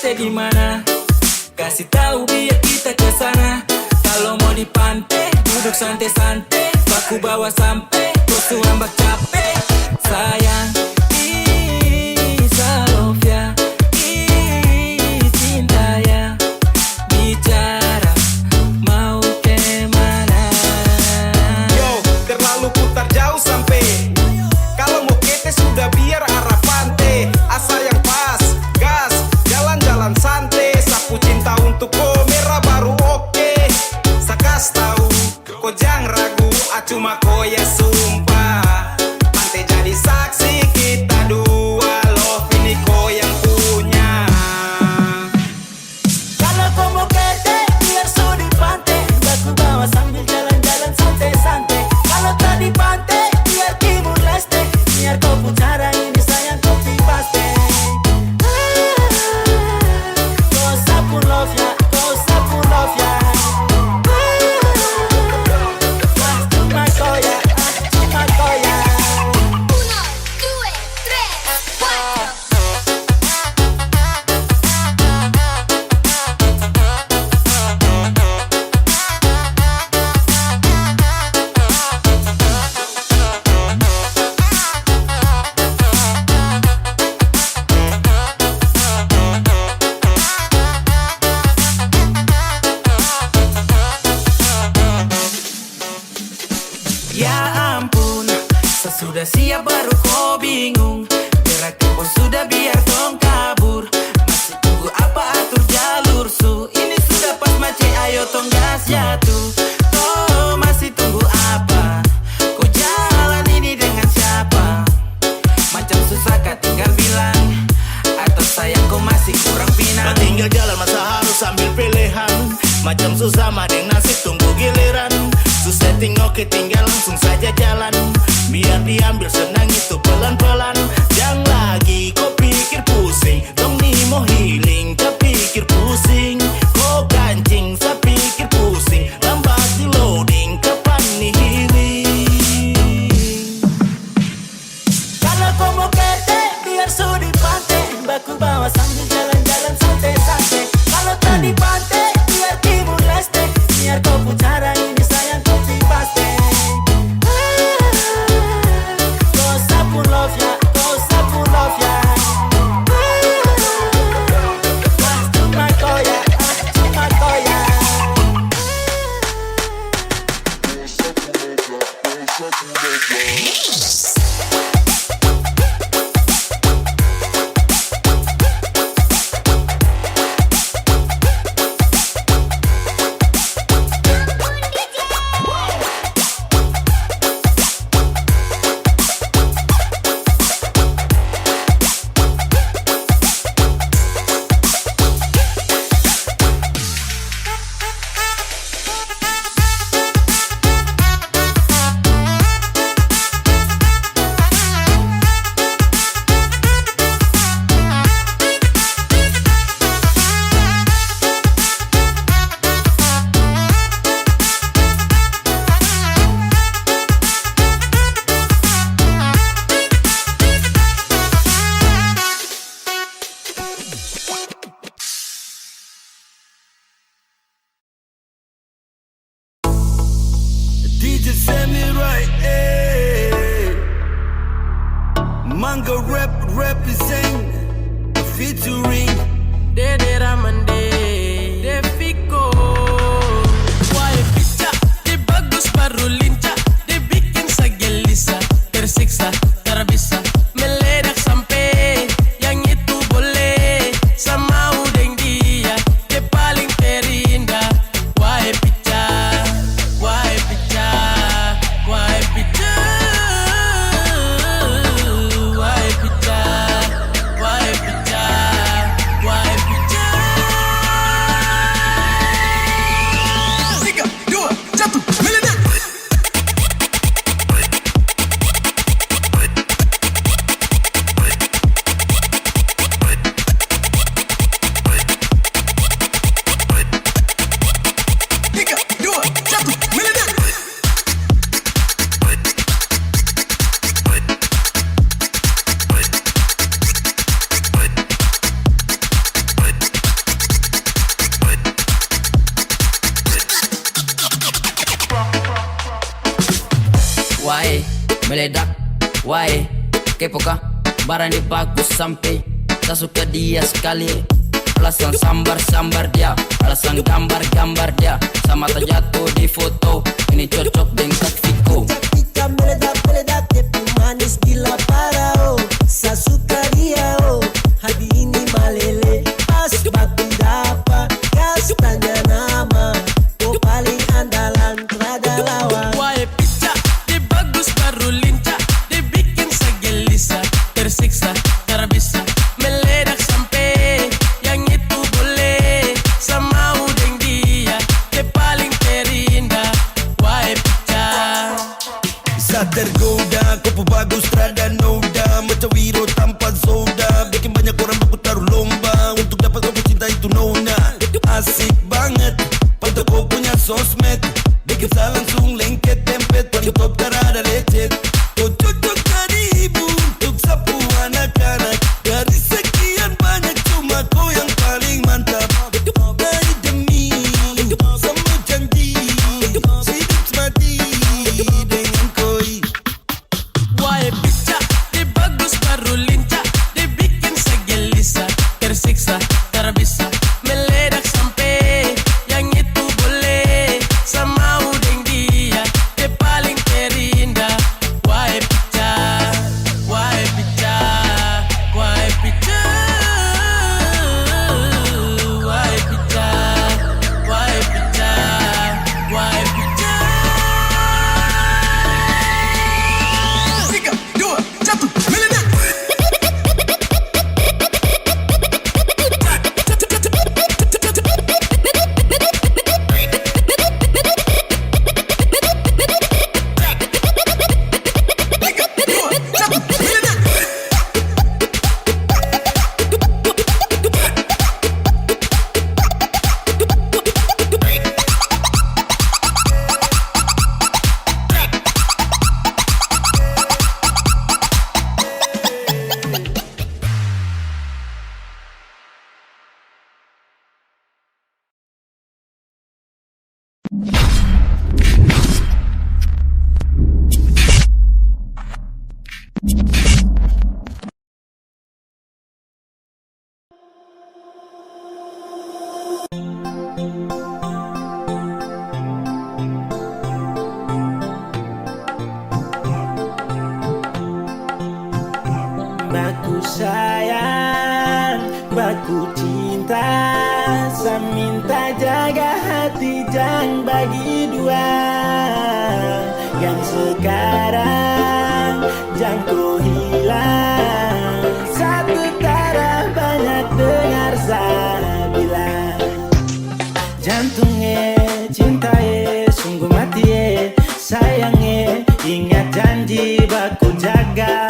Pantai di mana? Kasih tahu biar kita ke sana. Kalau mau di pantai, duduk santai-santai. Baku bawa sampai, kau suambak capek. Sayang, Salofia, cinta ya. Bicara, mau kemana? Yo, terlalu putar jauh sampai. Kalau mau kete sudah biar arah pantai. Asal yang pas, gas, jalan-jalan santai. Sapu cinta untuk kau merah baru oke. Sakas tahu, kau jangan ragu. Cuma kau ya sumpah. Pantai jadi saksi kita dua. Love ini kau yang punya. Kalau kau mau kete, biar su di pantai. Baku bawa sambil jalan-jalan santai-santai. Kalau tak di pantai, biar Timur Leste. Biar kau pucara ini sayang kopi paste. Kau sapu love ya, kau sapu love ya. Cuma kau ya, cuma kau ya. Ya ampun, sesudah siap baru kau bingung. Gerak pun sudah biar tong kabur. Masih tunggu apa atur jalur su. Ini sudah pas mace ayo tong gas jatuh. Kau masih tunggu apa? Kau jalan ini dengan siapa? Macam susah kah tinggal bilang. Atau sayang kau masih kurang pinang. Tinggal jalan masa harus sambil pilihan. Macam susah madeng nasib tunggu giliran. Susah oke tinggal langsung saja jalan. Biar diambil senang itu pelan-pelan. Jangan lagi kau pikir pusing. Dong nih mau healing, tak pikir pusing. Kau kancing, saya pikir pusing. Lambat di loading, kapan nih healing? Kalau kau mau kete, biar su di pantai. Baku bawa sambil jalan-jalan santai-santai. Kalau tak di pantai, biar Timur Leste. Biar kau pucara ini sayang kopi paste. Kau sapu love ya, kau sapu love ya. Cuma kau ya, cuma kau ya. DJ Sammy right, Manga rap represent featuring Dede Ramande, Deviko. Why picha, dia bagus baru lincah. Dia bikin saya gelisah, tersiksa, terbisa. Meledak sampai yang itu boleh. Sama udeng dia, dia paling terindah. Why picha, why picha, why picha, why picha, why picha, why picha. 3, 2, 1, meledak. Why? Kepo kah? Barang dia bagus sampai tak suka dia sekali. Alasan sambar-sambar dia, alasan gambar-gambar dia. Sama tak jatuh di foto, ini cocok dengan Viko. Ketika meledak-meledak tepi manis gila parah oh. Saya suka dia oh. Hati ini malele. Pas baku dapat gas tanya nama. Oh paling andalan terada lawan. Why pica, dia bagus baru lincah. Dia bikin saya gelisah, tersiksa, tak bisa meledak sampai yang itu boleh. Sama udeng dia, dia paling terindah. Why pica. Bisa tergoda, kopo bagus terada noda. Macam Wiro tanpa soda. Bikin banyak orang baku taruh lomba untuk dapat kau cinta itu nona. Asik banget, pantau kau punya sosmed. Bikin saya langsung lengket tempet. Paling top terada lecet. Kau cocok jadi ibu untuk sapu anak-anak. Dari sekian banyak cuma kau yang paling mantap. Dari demi semua janji, hidup semati dengan koi. Why pica, dia bagus baru lincah. Dia bikin saya gelisah, tersiksa, tak bisa meledak sampai yang itu boleh. Sama udeng dia, dia paling terindah. Why pica, why pica, why pica, why pica, why pica, why pica. 3, 2, 1, meledak. Baku sayang, baku cinta. Saya minta jaga hati jangan bagi dua. Yang sekarang jangan kau hilang. Satu taraf banyak dengar saya bilang. Jantungnya cintaye sungguh mati sayangnya. Ingat janji baku jaga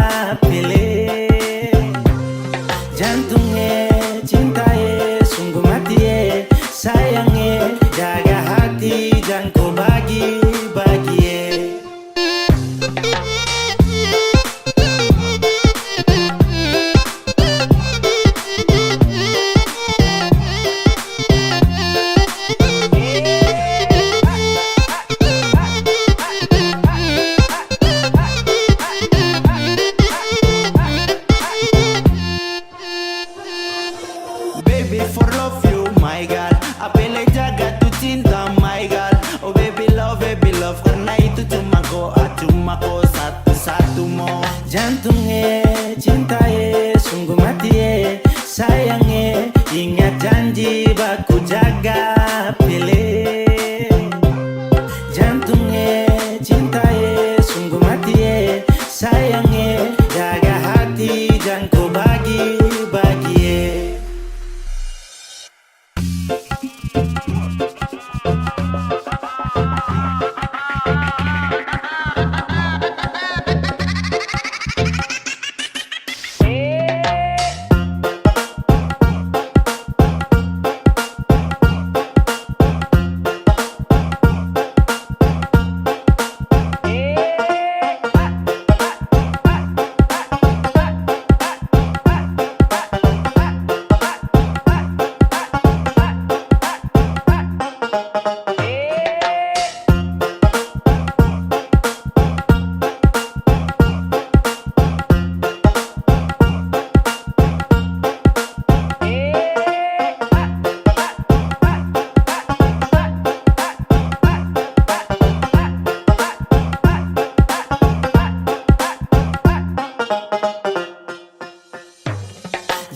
pilih. Jantungnya cintaye sungguh mati sayangnya. Jaga hati jangan kau bagi-bagi. Baby for love you my God. Apele jaga tu cinta my God. Oh baby love karena itu cuma kau satu-satu mo. Jantungnya cintaye sungguh mati sayangnya. Ingat janji baku jaga pilih. Jantungnya cintaye sungguh mati sayangnya. Jaga hati jangan kau bagi-bagi.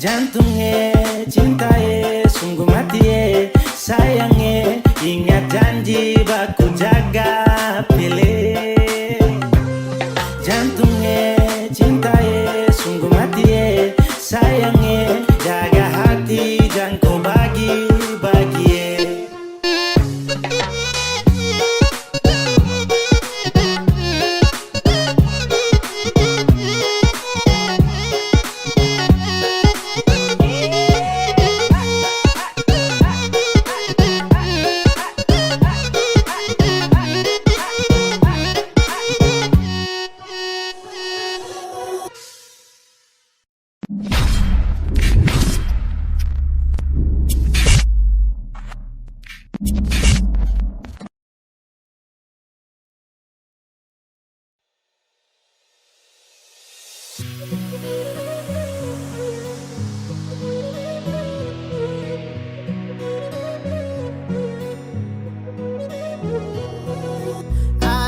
Jantungnya, cintaye, sungguh mati sayangnya, ingat janji baku jaga pilih. Jantungnya, cintaye, sungguh mati sayangnya, jaga hati jangan kau bagi-bagi.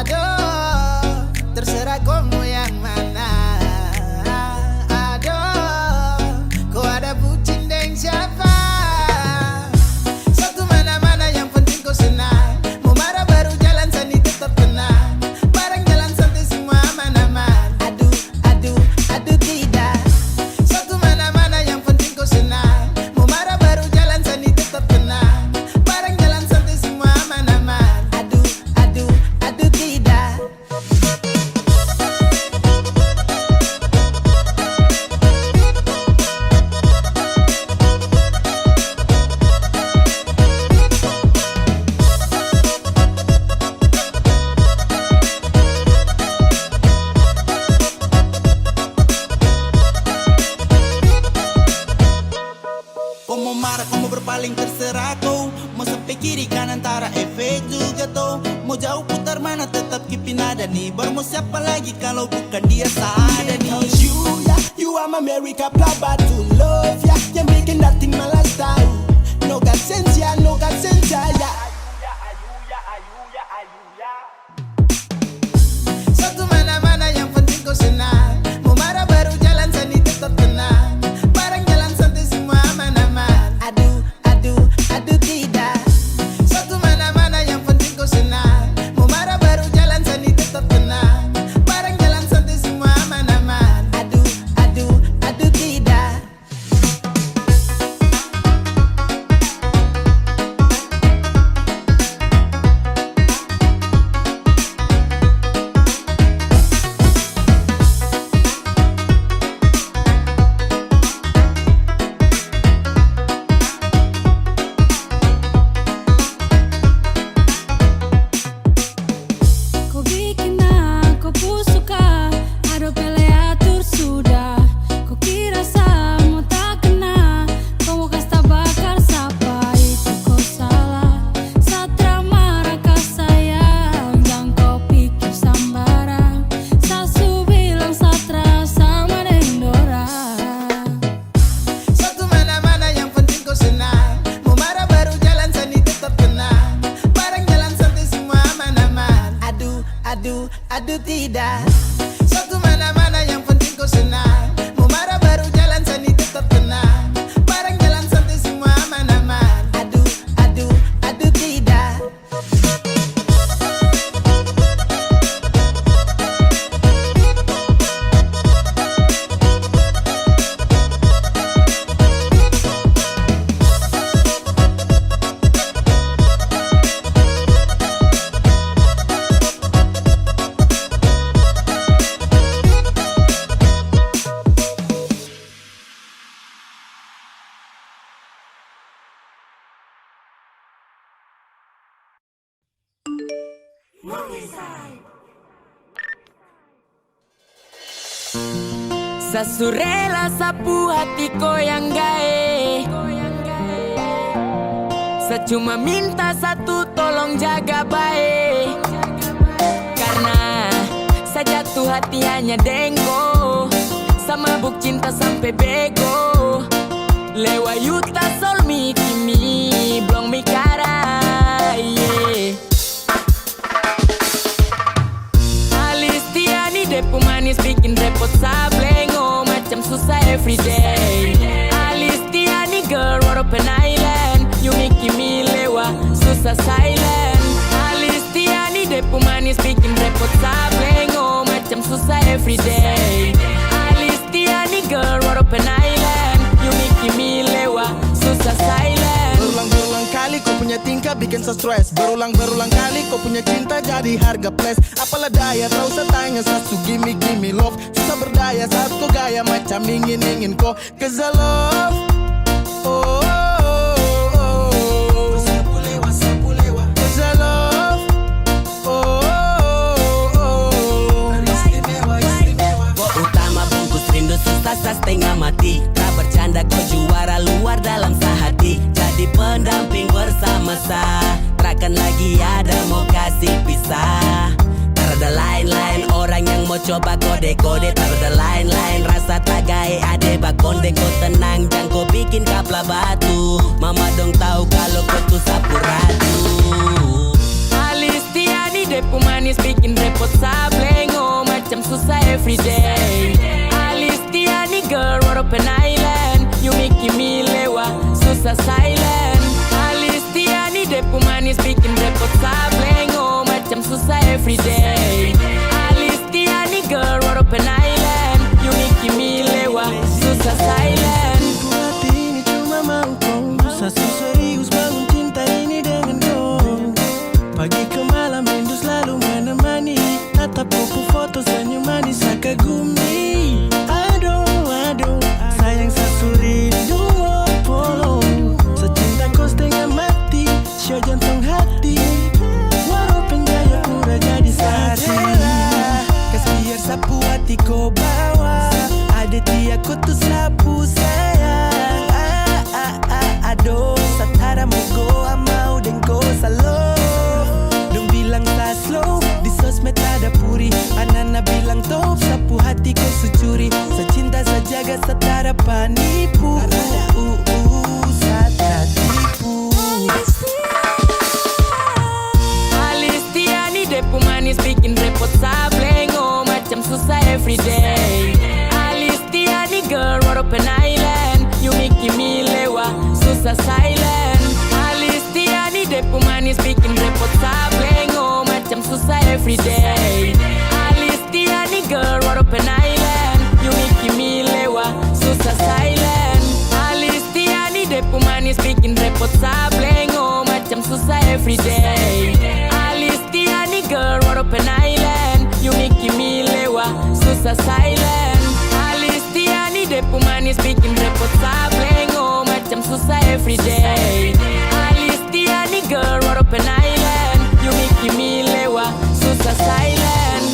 Aduh, terserah kamu yang mana. Aduh, kau ada bucin dengan siapa? Satu mana-mana yang penting kau senang. Mau marah baru jalan sani tetap tenang. Bareng jalan santai semua aman-aman. Aduh, aduh, aduh tidak. Satu mana-mana yang penting kau senang. Mau marah baru jalan sani tetap tenang. Bareng jalan santai semua aman-aman. Aduh, aduh, aduh tidak. Kau mau marah, kau mau berpaling terserah kau. Mau sampai kiri kanan antara efek juga tuh. Mau jauh putar mana tetap kipin ada nih. Baru mau siapa lagi kalau bukan dia ada nih. You are my America blabber to love ya. Yang bikin dating malas tahu. No God sense ya, no God sense ya. Satu mana-mana yang penting kau senang. Mau marah baru jalan sani tetap tenang. Bareng jalan santai semua aman-aman. Aduh, aduh, aduh tidak. Satu mana-mana yang penting kau senang. Mau marah baru jalan sani tetap tenang. Bareng jalan santai semua aman-aman. Aduh, aduh, aduh tidak. Kau bikin aku suka. Aduh pele atur sudah. Kau kira sama tak kena. Kau mau kasta bakar siapa itu kau salah. Satra marah kau sayang. Jangan kau pikir sambarang. Sasu bilang satra sama Dendora. Satu mana-mana yang penting kau senang. Mau marah baru jalan sani tetap tenang. Bareng jalan santai semua aman-aman. Aduh, aduh, aduh tidak. Satu mana-mana yang penting kau senang. Mau marah baru jalan sani tetap tenang. Bareng jalan santai semua aman-aman. Aduh, aduh, aduh tidak. Sasurela sapu hatiku yang gae. Secuma minta satu tolong jaga baik. Karena saya jatuh hati hanya dengko. Sama buk cinta sampai bego. Lewa yuta sol mi kimi blong mi cara. Yeah. Alistiani depu manis bikin repot sablengo. Macam susah everyday. open island. You making me lewa, susah silent. Alistiani depu manis bikin repot sableng. Oh macam susah everyday. Alistiani girl, what open island. You making me lewa, susah silent. Berulang-berulang kali kau punya tingkah bikin so stress. Berulang-berulang kali kau punya cinta jadi harga plus. Apalah daya tahu setanya sasu gimme love. Susah berdaya saat kau gaya macam ingin kau. Cause I love, oh, sapu lewa. Cause I love, istimewa. Kau utama bungkus rindu susah setengah mati. Tak bercanda kau juara luar dalam sehati. Jadi pendamping bersama saya. Takkan lagi ada mau kasih pisah. Tak ada lain-lain orang yang mau coba kode-kode. Tak ada lain-lain rasa tagai ade bakonde. Kau tenang jangan kau bikin kapla batu. Mama dong tahu kalau kau tuh sapu ratu. Alistiani depu manis bikin repot sableng. Oh macam susah everyday. Alistiani girl, what open island. You making me lewa, susah silent. Alistiani depu manis bikin repot sableng. Oh macam susah everyday. Alistiani girl, what open island. You making me lewa, susah silent. Hati ini cuma mau kau. Sasu serius bangun cinta ini dengan kau. Pagi ke malam rindu selalu menemani. Tatap kupu foto senyum manis kagumi. Aduh, sayang sasu rindu polo. Secinta kau setengah mati, show jantung hati. Walaupun gaya pura jadi saksi. Kas biar sapu hati kau bawa. Ada dia kau tuh sapu sayang. Aduh, satara mugo amau dengko salo. Dong bilang tak slow, di sosmed ada puri. Anana bilang top, sapu hati kau securi. Secinta sejaga setara panipu. Satara tipu. Alistiani depu manis bikin repot sableng. Oh macam susah everyday. Alistiani girl, what open island. You making me lewa, susah silent. Alistiani depu manis bikin repot sableng. Oh macam susah everyday. Alistiani girl, what open island. You making me lewa, susah silent. Alistiani depu manis bikin repot sableng. Oh macam susah everyday. Alistiani girl, what open island. You making me lewa, susah silent. Alistiani depu manis bikin repot sableng. Oh macam susah everyday. Alistiani girl, what open island. You making me lewa, susah silent.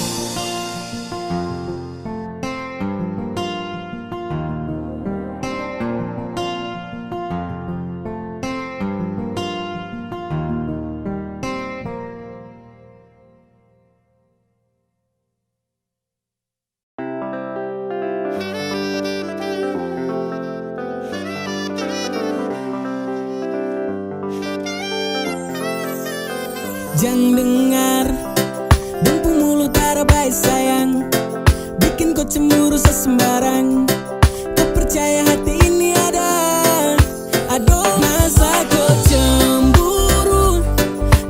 Jangan dengar Dempu mulut tara baik sayang. Bikin kau cemburu sesembarang. Kau percaya hati ini ada. Aduh masa kau cemburu.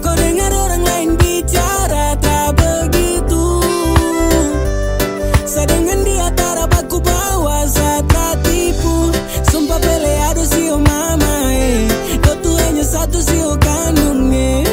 Kau dengar orang lain bicara tak begitu. Saya dengan dia tara baku bawa saat tipu. Sumpah pele aduh sio mama kau tuh hanya satu sio kandungnya.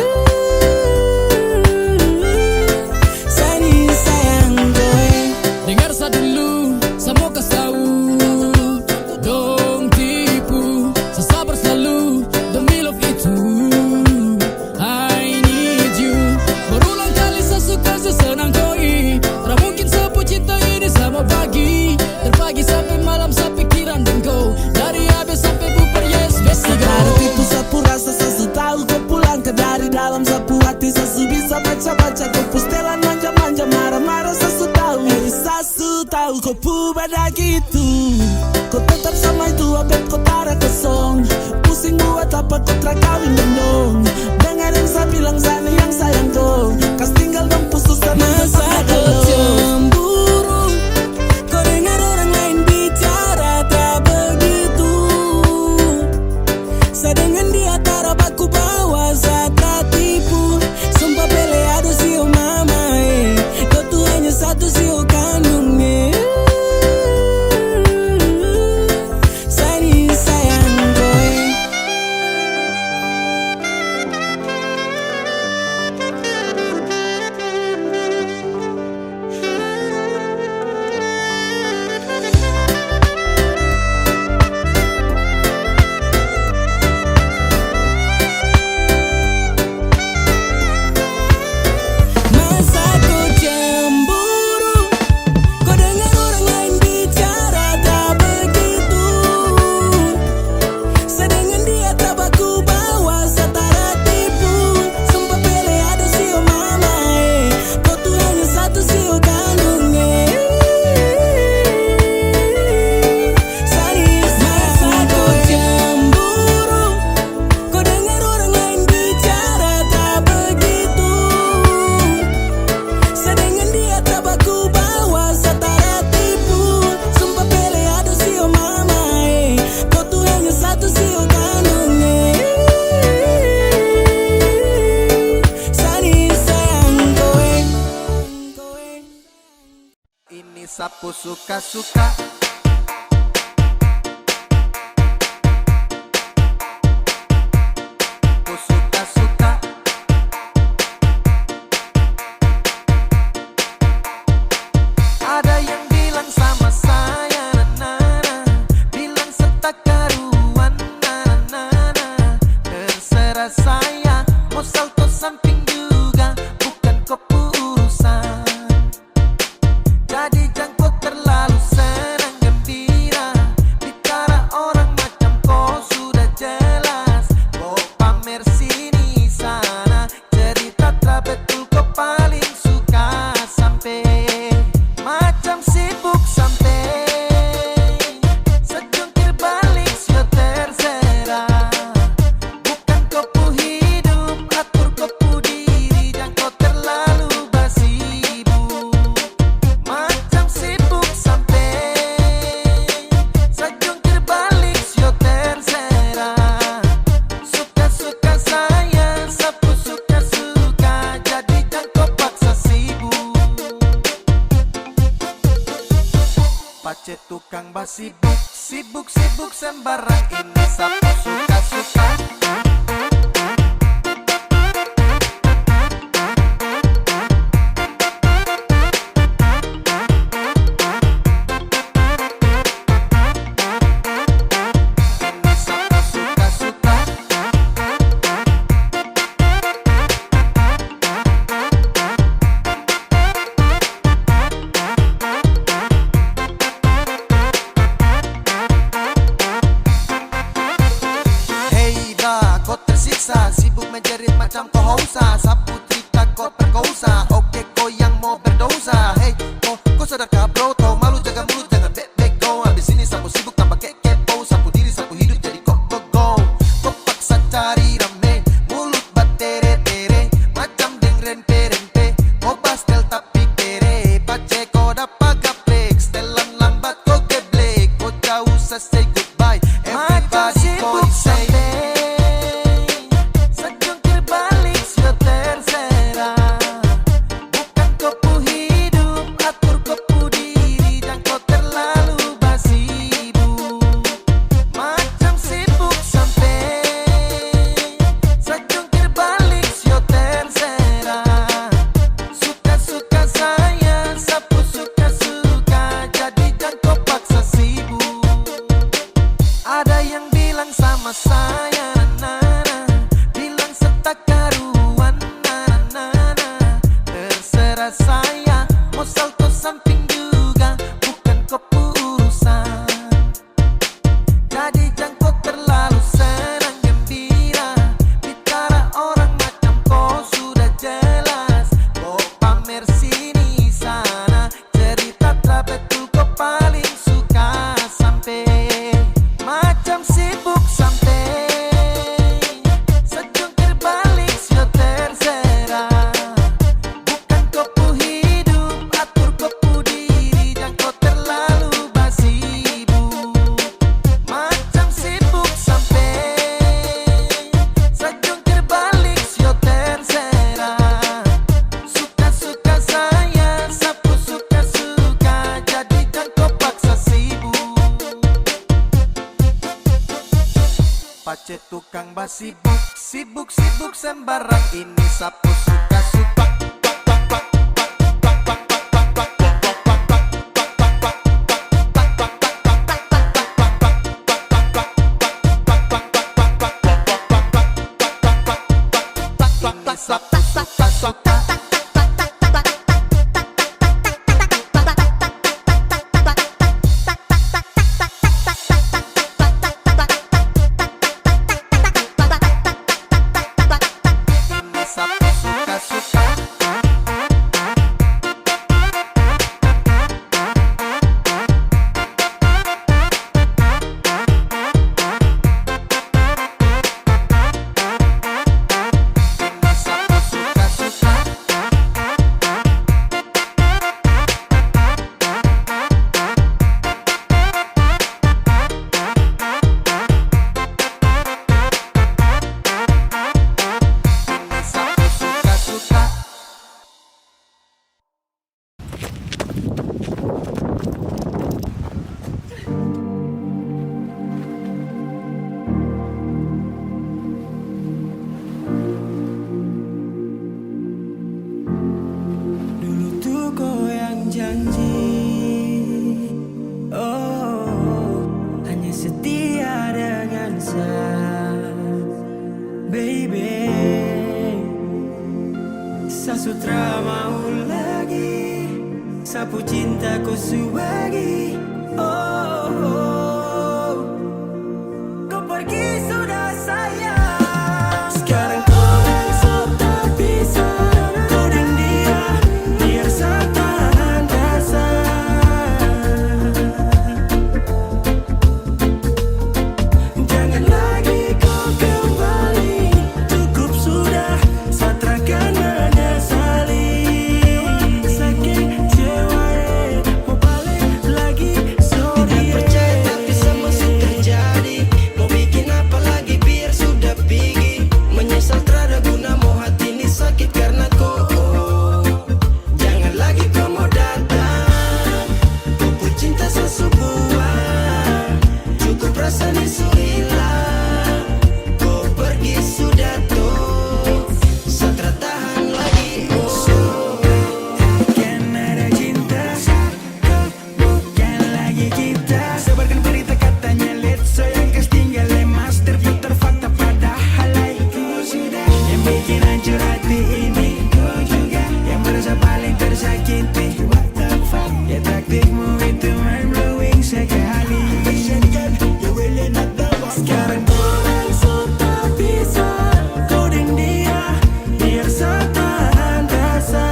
Baca-baca kau pustelan manja-manja marah-marah sasu tahu. Sasu tahu kau pada gitu. Kau tetap sama itu abet kau tara kosong. Pusing buat apa kau terakawin dong. Dengar yang saya bilang sana yang sayang kau. Kas tinggal dong pusus sana masa kau cemburu. Kau dengar orang lain bicara tak begitu. suka-suka. Aku suka-suka. Ada yang bilang sama saya, na-na-na, bilang setak karuan, na-na-na. Terserah saya, mau salto samping juga, bukan kau urusan. Jadi jangkau terlalu senang gembira, bicara orang macam kau sudah jelas. Kau pamer sini sana, cerita tak betul kau paling suka. Sampai macam sibuk sampai sejungkir balik sio terserah. Bukan kau pu hidup, atur kau pu diri, jangan kau terlalu basibuk. Macam sibuk sampai sejungkir balik sio terserah. Suka-suka saya, sapu suka-suka, jadi jangan kau paksa sibuk. Pace tukang basibuk, sibuk-sibuk sembarang, ini sapu suka-suka. Hei dah, kau tersiksa, sibuk menjerit macam kau hausa. Sapu cerita kau perkosa, oke kau yang mau berdosa. Hei, kau sadarkah bro, tau malu jaga mulut, jangan bek-bek go. Habis ini sapu sibuk tambah kepo, sapu diri, sapu hidup jadi kok go. Kau paksa cari rame, mulut batere-tere, macam deng rempe-rempe. Kau bastel tapi kere, pace kau dapat gaplek. Setelan lambat kau geblek, kau jauh say goodbye. Everybody kau say sejungkir balik sio terserah. Bukan kau pu hidup, atur kau pu diri, jangan kau terlalu basibuk. Macam sibuk sampai sejungkir balik sio terserah. Suka-suka saya, sapu suka-suka, jadi jangan kau paksa sibuk. Ada yang bilang sama saya, na-na-na, bilang setak karuan, na-na-na. Terserah saya, mau salto samping juga, bukan kau urusan. Jadi jangan kau terlalu senang gembira, bicara orang macam kau sudah jelas. Kau pamer sini sana, cerita tak betul kau paling suka. Sampai macam sibuk sampai sejungkir balik sio terserah. Bukan kau pu hidup, atur kau pu diri, jangan kau terlalu basibuk. Macam sibuk sampai sejungkir balik sio terserah. Suka-suka saya, sapu suka-suka, jadi jangan kau paksa sibuk. Pace tukang basibuk, sibuk-sibuk sembarang, ini sapu suka-suka. Ini sapu suka-suka. Ini sapu suka-suka. setia dengan saya, baby. Sasutra mau lagi, sapu cinta ku subagi. Oh, oh. Kau pergi sudah sayang. Sekarang orang sudah bisa, kau dan dia biar saya tahan rasa. Jangan lagi kau kembali, cukup sudah, satrakan menyesali. Sakit jiwa mau balik lagi, sorry. Tidak percaya tapi semua sudah terjadi. Mau bikin apa lagi biar sudah pergi. Menyesal terada guna, mau hati ini sakit karena kau. Jangan lagi kau mau datang, pupuk cinta sesebuah. Cukup rasa ini hilang, kau pergi sudah tuh, satra tahan lagi. Kan ada cinta, kau bukan lagi kita. Sebarkan berita katanya let's so yang kes tinggal lemas, terputar fakta padahal itu sudah. Yang bikin hancur hati ini kau juga, yang merasa paling tersakiti. What the fuck, ya taktikmu itu mind blowing sekali. Sekarang orang sudah bisa, kau dan dia biar saya tahan rasa.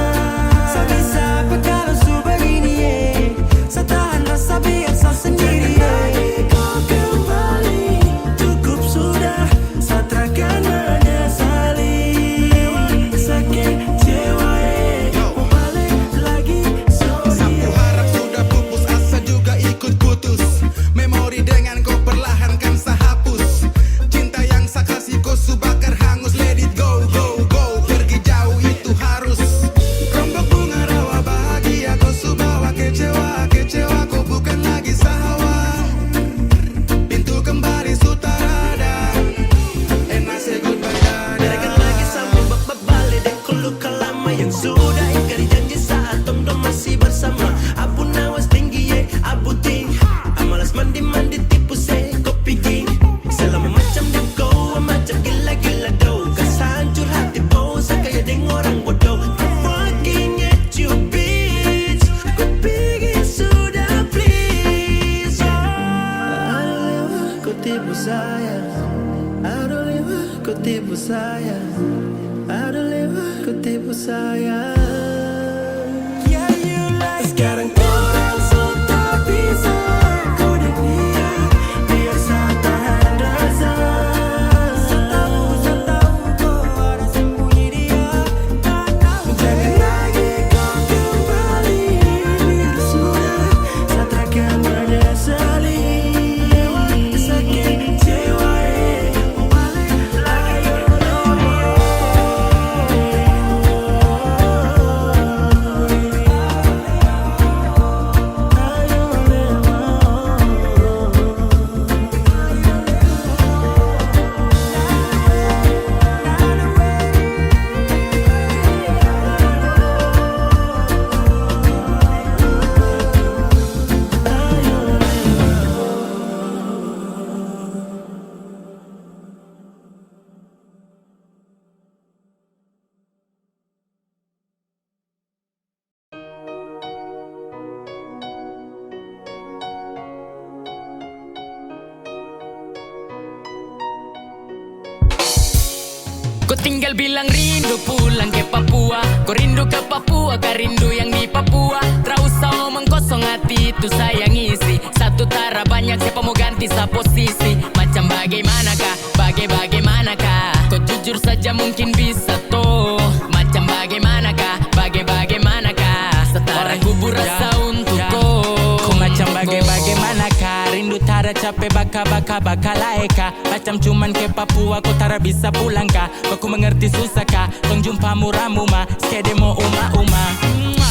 Saya bisa apa kalau su begini, saya tahan rasa biar saya sendiri. Lagi kau kembali, cukup sudah, satrakan menyesali. Sakit jiwa mau balik lagi, sorry. Sapu harap sudah pupus, asa juga ikut putus. Memori dengan kau perlahan kan saya hapus. Cinta yang saya kasih kau subakar hangus. Let it go, go, go. Pergi jauh itu harus. Rombak bunga rawa bahagia kau subawa. Kecewa, kecewa kau bukan lagi sahawa. Pintu kembali sutarada. Enak say goodbye dada. Biarkan lagi sama bab balik dan kau luka lama yang sudah ingkari janji saat dom-dom masih bersama. Abu nawas tinggi abu ting. Amalas mandi-mandi tipu kau pikir. Selama macam dia kau, macam gila-gila do. Kasih hancur hati bau, sekaya dengan orang bodoh. I'm fucking at you bitch. Kau pikir sudah please. Aduh kau tipu saya. Aduh kau tipu saya. Aduh kau tipu saya. Yeah, you like. Sekarang orang sudah bisa, kau dan dia biar saya tahan rasa. Saya tahu kau ada sembunyi dia. Jangan lagi kau kembali, biar sudah, satrakan menyesali. Sakit jiwa mau balik lagi. Kau tinggal bilang rindu pulang ke Papua. Kau rindu ke Papua, kau rindu yang di Papua. Tak usah omong kosong, hati itu saya ngisi. Satu tara banyak, siapa mau ganti sa posisi. Macam bagaimanakah, bagaimanakah. Kau jujur saja mungkin bisa toh. Macam bagaimanakah, bagaimanakah. Setara kubur rasa untuk kau. Kau macam bagaimanakah. Rindu tara capek baka laeka. Macam cuman ke Papua, kau tara bisa pulang kah. Kau mengerti susah kah. Tong jumpa muramu ma, skede mo uma.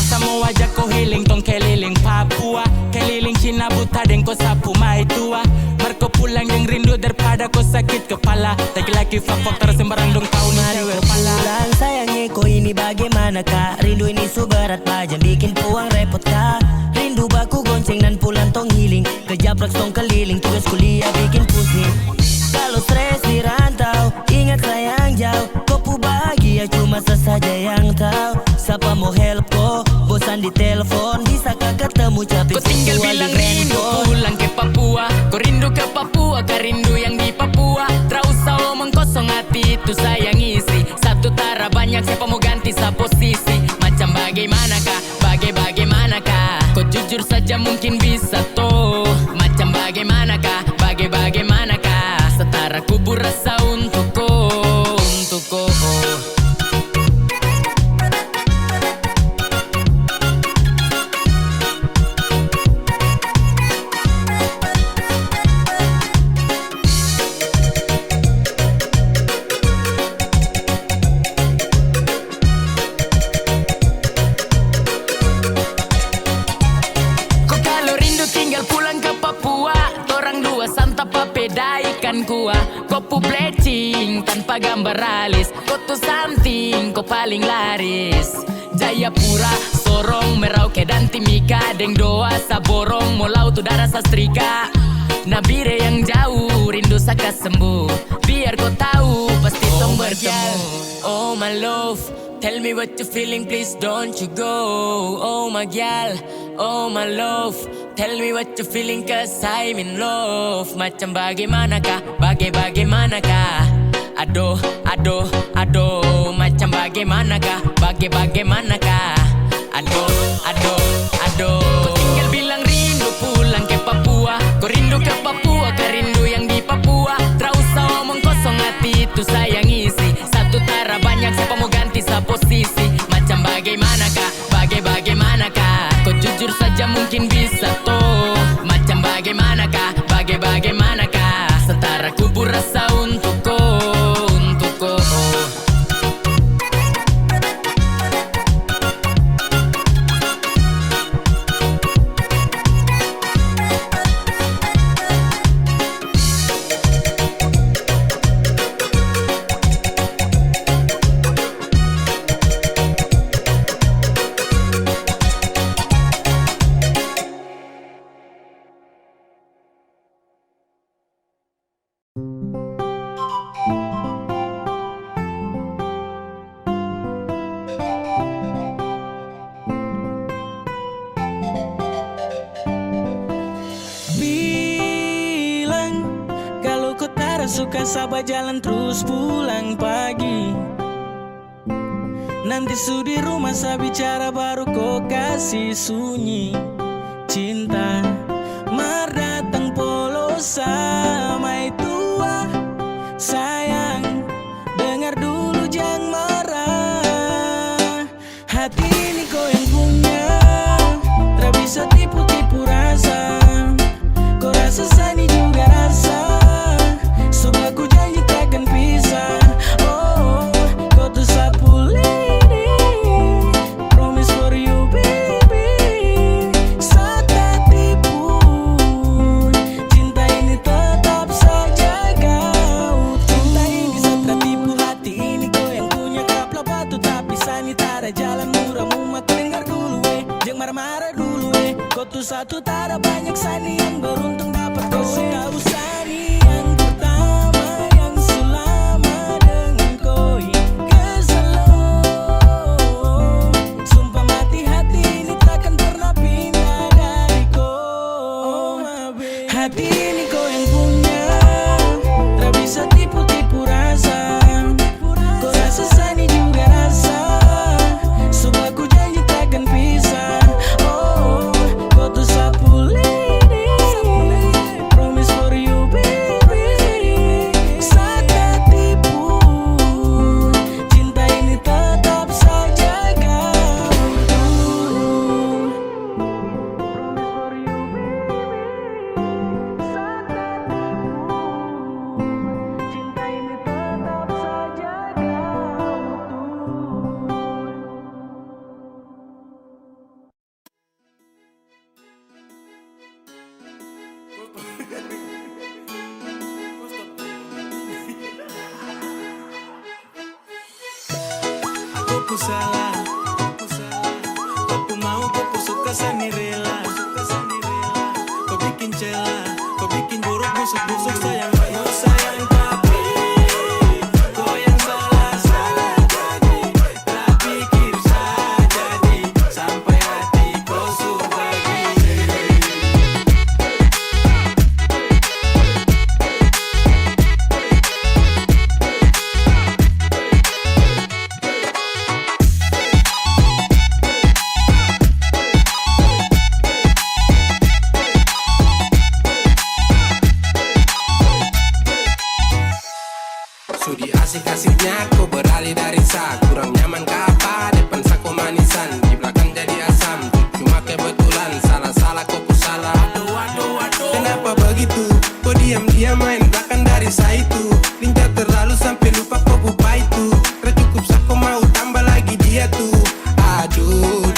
Sama wajah kau healing, tong keliling Papua. Keliling Cina buta dan kau sapu mai tua. Marco pulang yang rindu daripada kau sakit kepala. Laki-laki fak tersembarang dong kau nari kepala. Pulang sayangnya kau ini bagaimana kak. Rindu ini so berat pajam bikin puang repot kak. Rindu baku gonceng dan pulang tong healing. Kejap kompleks dong keliling, tugas kuliah bikin pusing. Kalau stres di rantau, ingat sayang jauh. Kau bahagia cuma sesaja yang tahu. Siapa mau help kok, bosan di telepon, bisakah ketemu capek. Kau tinggal bilang rindu pulang ke Papua. Kau rindu ke Papua, kau rindu yang di Papua. Tak usah omong kosong, hati itu sayang isi. Satu tara banyak, siapa mau ganti sa posisi. Macam bagaimanakah, bagaimanakah. Kau jujur saja mungkin bisa toh. Macam bagaimanakah, bagaimanakah. Setara kubur rasa untuk kau, untuk kau. Kopu blecing tanpa gambar alis. Kau tuh something, kau paling laris. Jayapura, Sorong, Merauke dan Timika. Deng doa saborong, Molau tuh darah sastrika. Nabire yang jauh, rindu saka sembuh. Biar kau tahu, pasti tong bertemu. Oh my love, tell me what you feeling, please don't you go. Oh my gal, oh my love, tell me what you feeling cause I'm in love. Macam bagaimanakah, bagaimanakah. Aduh, aduh, aduh. Macam bagaimanakah, bagaimanakah. Aduh, aduh, aduh. Kau tinggal bilang rindu pulang ke Papua. Kau rindu ke Papua, kau rindu yang di Papua. Tak usah omong kosong, hati itu sayang isi. Satu tara banyak, siapa mau ganti sa posisi. Macam bagaimanakah, bagaimanakah. Kau jujur saja mungkin bisa toh. Macam bagaimanakah, bagaimanakah. Setara kubur rasa untuk kau, untuk kau. Suka sabar jalan terus pulang pagi. Nanti su di rumah saya bicara baru kau kasih sunyi. Cinta mar datang polos sama tua. Sayang dengar dulu jangan marah. Hati ini kau yang punya, tak bisa tipu-tipu rasa. Kau rasa sani juga rasa. So aku janji takkan pisah. Oh, kau tuh sapu lady. Promise for you baby. Saat tak tipu. Cinta ini tetap saja kau. Cinta ini saat tak tipu. Hati ini kau yang punya. Kapla batu tapi sani tak ada jalan murah. Mumak dengar dulu jangan marah-marah dulu Kau tuh satu tak ada banyak sani yang beruntung dapat kau. Tahu sani yang pertama yang selama dengan kau keselong. Sumpah mati hati ini takkan pernah pindah dari kau. Hati ini kau yang punya, tak bisa tipu-tipu rasa. Kau rasa sani juga rasa. Sumpah ku janji takkan pisah. Oh, kau tuh sapu lady. Promise for you baby. Saat tak tipu. Cinta ini tetap saja kau. Promise for you baby. Saat tak tipu. Cinta ini tetap saja kau. Kau salah, kau mau, kau suka sani rela. Kau bikin celah, busuk-busuk sayang mau sayang tapi kau yang salah jadi tak pikir saja di sampai hati kau subagi. Sudi asik-asiknya kau beralih dari sa. Kurang nyaman ke apa depan sako manisan, di belakang jadi asam. Cuma kebetulan salah-salah kau pun salah. Kenapa begitu? Kau diam-diam main belakang dari saya itu. Lincah terlalu sampai lupa kau pupa itu. Tercukup sako mau tambah lagi dia tuh. Aduh,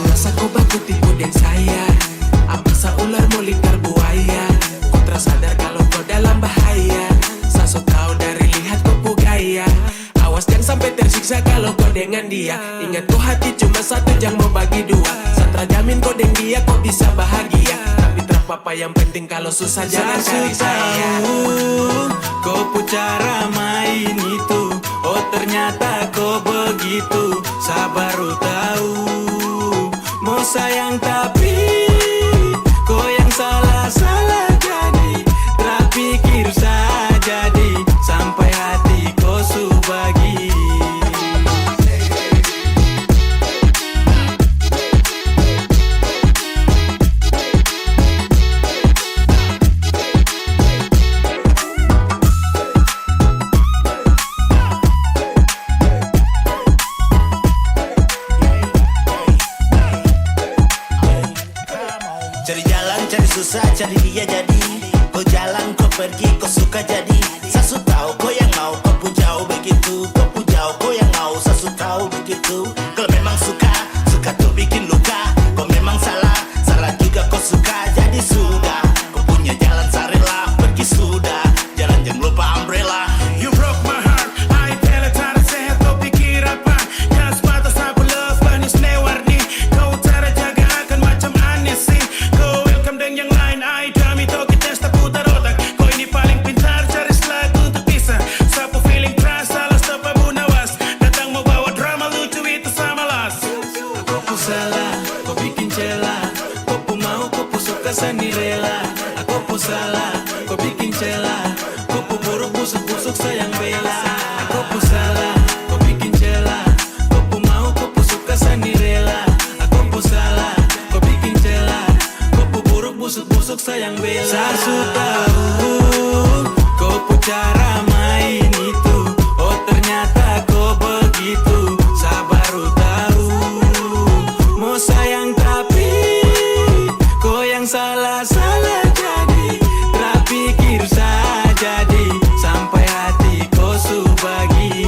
masa kau baku tipu dan saya? Apa ular mau lingkar buaya? Kau tersadar kalau kau dalam bahaya. Saso tahu dari lihat kau gaya. Awas jangan sampai tersiksa kalau kau dengan dia. Ingat kau hati cuma satu jangan mau bagi dua. Satra jamin kau dengan dia kau bisa bahagia. Tapi terapa yang penting kalau susah jangan cari saya. Kau pu cara main itu, oh ternyata kau begitu. Saya baru tahu mau sayang tapi kau yang salah jadi tak pikir saja di sampai hati kau subagi. Cari jalan, cari susah, cari dia jadi. Kau jalan, kau pergi, kau suka jadi. Sasu tahu kau yang mau, kau pun jauh begitu. Kau pun jauh, kau yang mau, sasu tahu begitu. Kalau memang suka, suka tuh bikin luka. Kau memang salah, salah juga kau suka. Jadi sudah, kau punya jalan sarela, pergi sudah. Jalan jangan lupa umbrella. You broke my heart, I tell it cara sehat kau pikir apa? Jangan sebatas aku love manis newarni. Kau cara jaga akan macam aneh sih. Kau welcome dengan yang lain, I dami tau kita tak putar otak. Kau ini paling pintar cari slag untuk bisa. Sapu feeling trust, salah stop abu nawas. Datang mau bawa drama lucu itu sama las. Kau pu salah, kau bikin celah. Kau pu mau, kau pu suka seni rela. Aku pu salah, kau bikin celah. Kau pu buruk busuk-busuk sayang bela. Aku pu salah, kau bikin celah. Kau pu mau, kau pu suka seni rela. Aku pu salah, kau bikin celah. Kau pu buruk busuk-busuk sayang bela. Sasu tahu kau pu cara main itu. Oh ternyata kau begitu. Saya baru tahu mau sayang tapi kau yang salah jadi tak pikir saja di sampai hati kau subagi.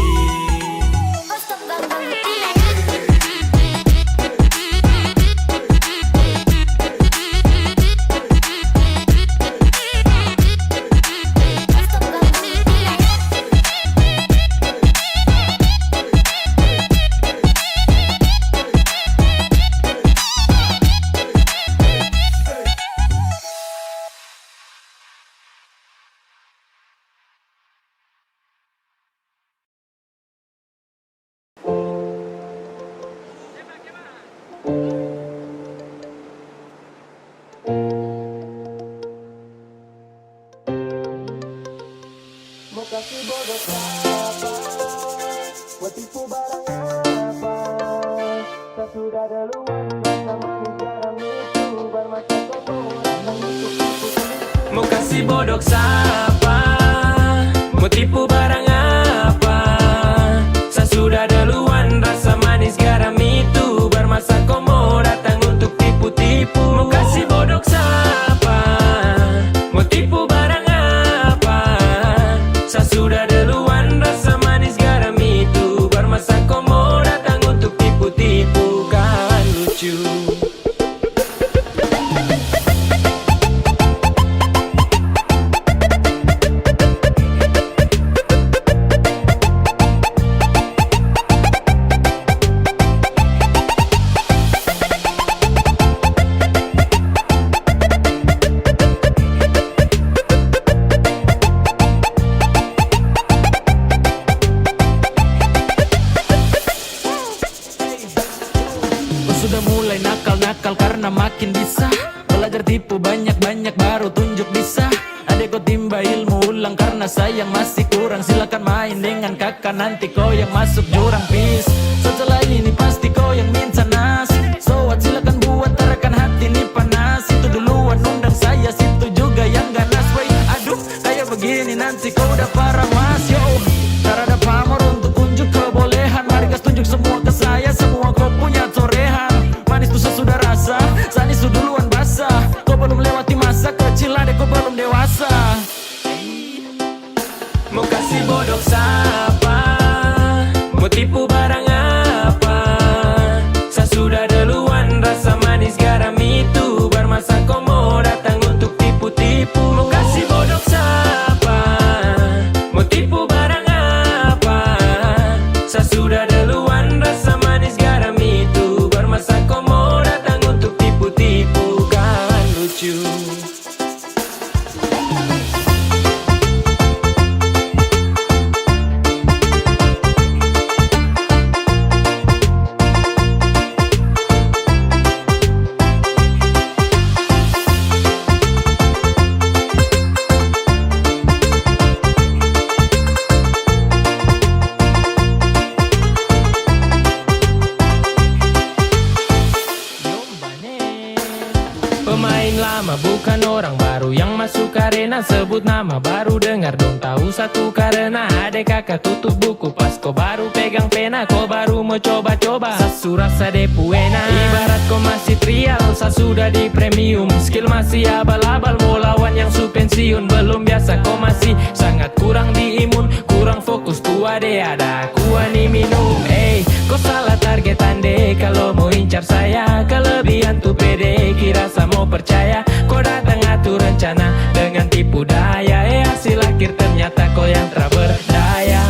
Mau kasih bodoh apa? Buat tipu barang apa? Tak sudah duluan sama sekarang itu bermata kotor. Mau kasih bodoh siapa? Mau tipu barang apa? Saya sudah duluan rasa manis garam itu bermasa kau mau datang untuk tipu-tipu. Mau kasih bodoh siapa? Mau tipu barang apa? Saya sudah duluan rasa manis garam itu bermasa kau mau datang untuk tipu-tipu. Kawan lucu. pulang karena sayang masih kurang. Silakan main dengan kakak, nanti kau yang masuk jurang. Peace, setelah ini pasti kau yang minta nas. So what, silakan buat tarakan hati ini panas. Itu duluan undang saya, situ juga yang ganas. Wait, aduh, kayak begini nanti kau udah parah mas. Yo, cara ada pamor untuk unjuk kebolehan. Mari gas tunjuk semua ke saya, semua kau punya torehan. Manis tuh sesudah rasa, sanis tuh duluan basah. Kau belum lewati masa kecil, adek kau belum dewasa. Mau kasih bodok siapa? Mau tipu barang apa? Saya sudah duluan, rasa manis garam itu. Bermasa kau mau datang untuk tipu-tipu. Mau kasih bodok siapa? Mau tipu barang apa? Saya sudah duluan, rasa manis garam itu. Bermasa kau mau datang untuk tipu-tipu. Kan lucu. Pemain lama bukan orang baru yang masuk arena. Sebut nama baru dengar dong tahu satu karena adek kakak tutup buku pas kau baru pegang pena. Kau baru mau coba-coba sasu rasa depuena. Ibarat kau masih trial, saya sudah di premium. Skill masih abal-abal, mau lawan yang su pensiun. Belum biasa kau masih sangat kurang di imun. Kurang fokus tua deh ada kuah nih minum. Kau salah targetan deh kalau mau incar saya. Kelebihan tuh pede, kira saya mau percaya. Kau datang atur rencana dengan tipu daya. Hasil akhir ternyata kau yang tak berdaya.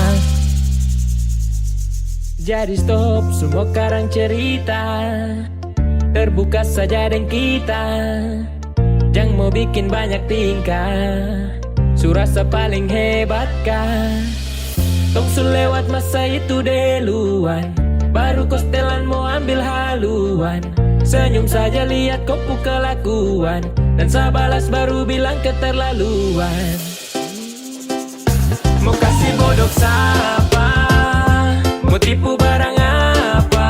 Jadi stop semua karang cerita, terbuka saja dengan kita. Jangan mau bikin banyak tingkah, surasa paling hebat kah? Tong su lewat masa itu duluan, baru kau setelan mau ambil haluan. Senyum saja lihat kau kelakuan, dan saya balas baru bilang keterlaluan. Mau kasih bodok siapa? Mau tipu barang apa?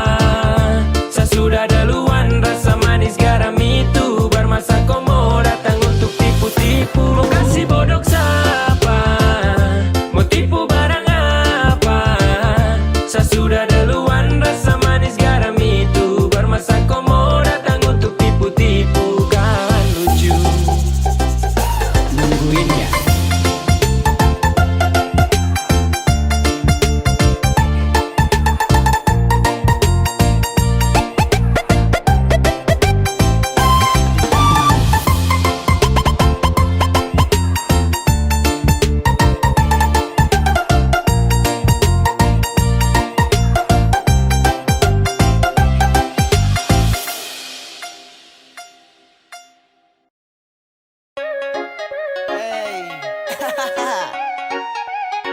Saya sudah duluan, rasa manis garam itu. Bermasa kau mau datang untuk tipu-tipu. Mau kasih bodok siapa? Mau tipu barang apa? Saya sudah duluan, rasa manis garam itu. Bermasa kau mau datang untuk tipu-tipu. Kan lucu. Nungguin ya.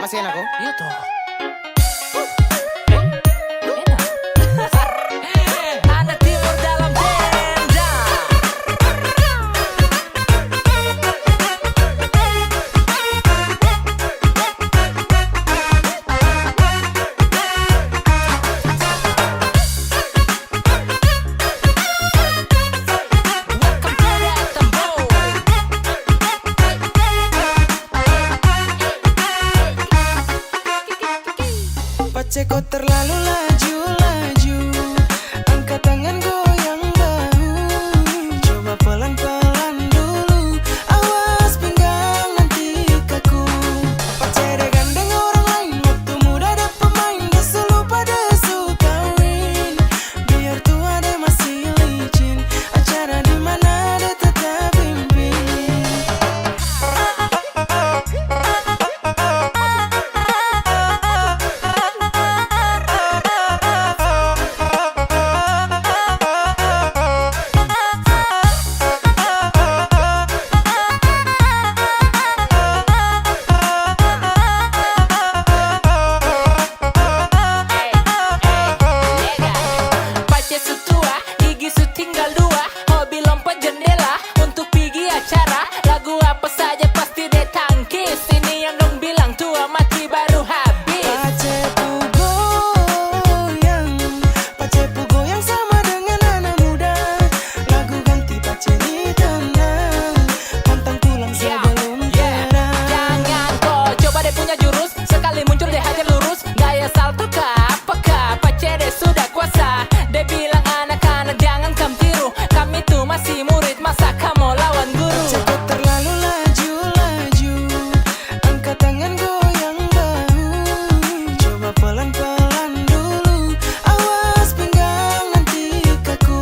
Masih enak kok? Iya toh. Anak timur dalam tenda. Pace kau terlalu laju-laju, angkat tangan goyang bahu. Coba pelan-pelan dulu, awas pinggang nanti kaku. Pace deh gandeng orang lain, waktu muda ada pemain. Desu lupa desu kawin, biar tua deh masih licin. Acara di mana deh tetap pimpin. Sekali muncul dia hajar lurus, gaya salto kah? Apakah Pacede sudah kuasa? Dia bilang anak-anak jangan kamu tiru, kami tuh masih murid, masa kamu lawan guru? Cepat terlalu laju, angkat tangan goyang bahu, coba pelan-pelan dulu, awas pinggang nanti kaku.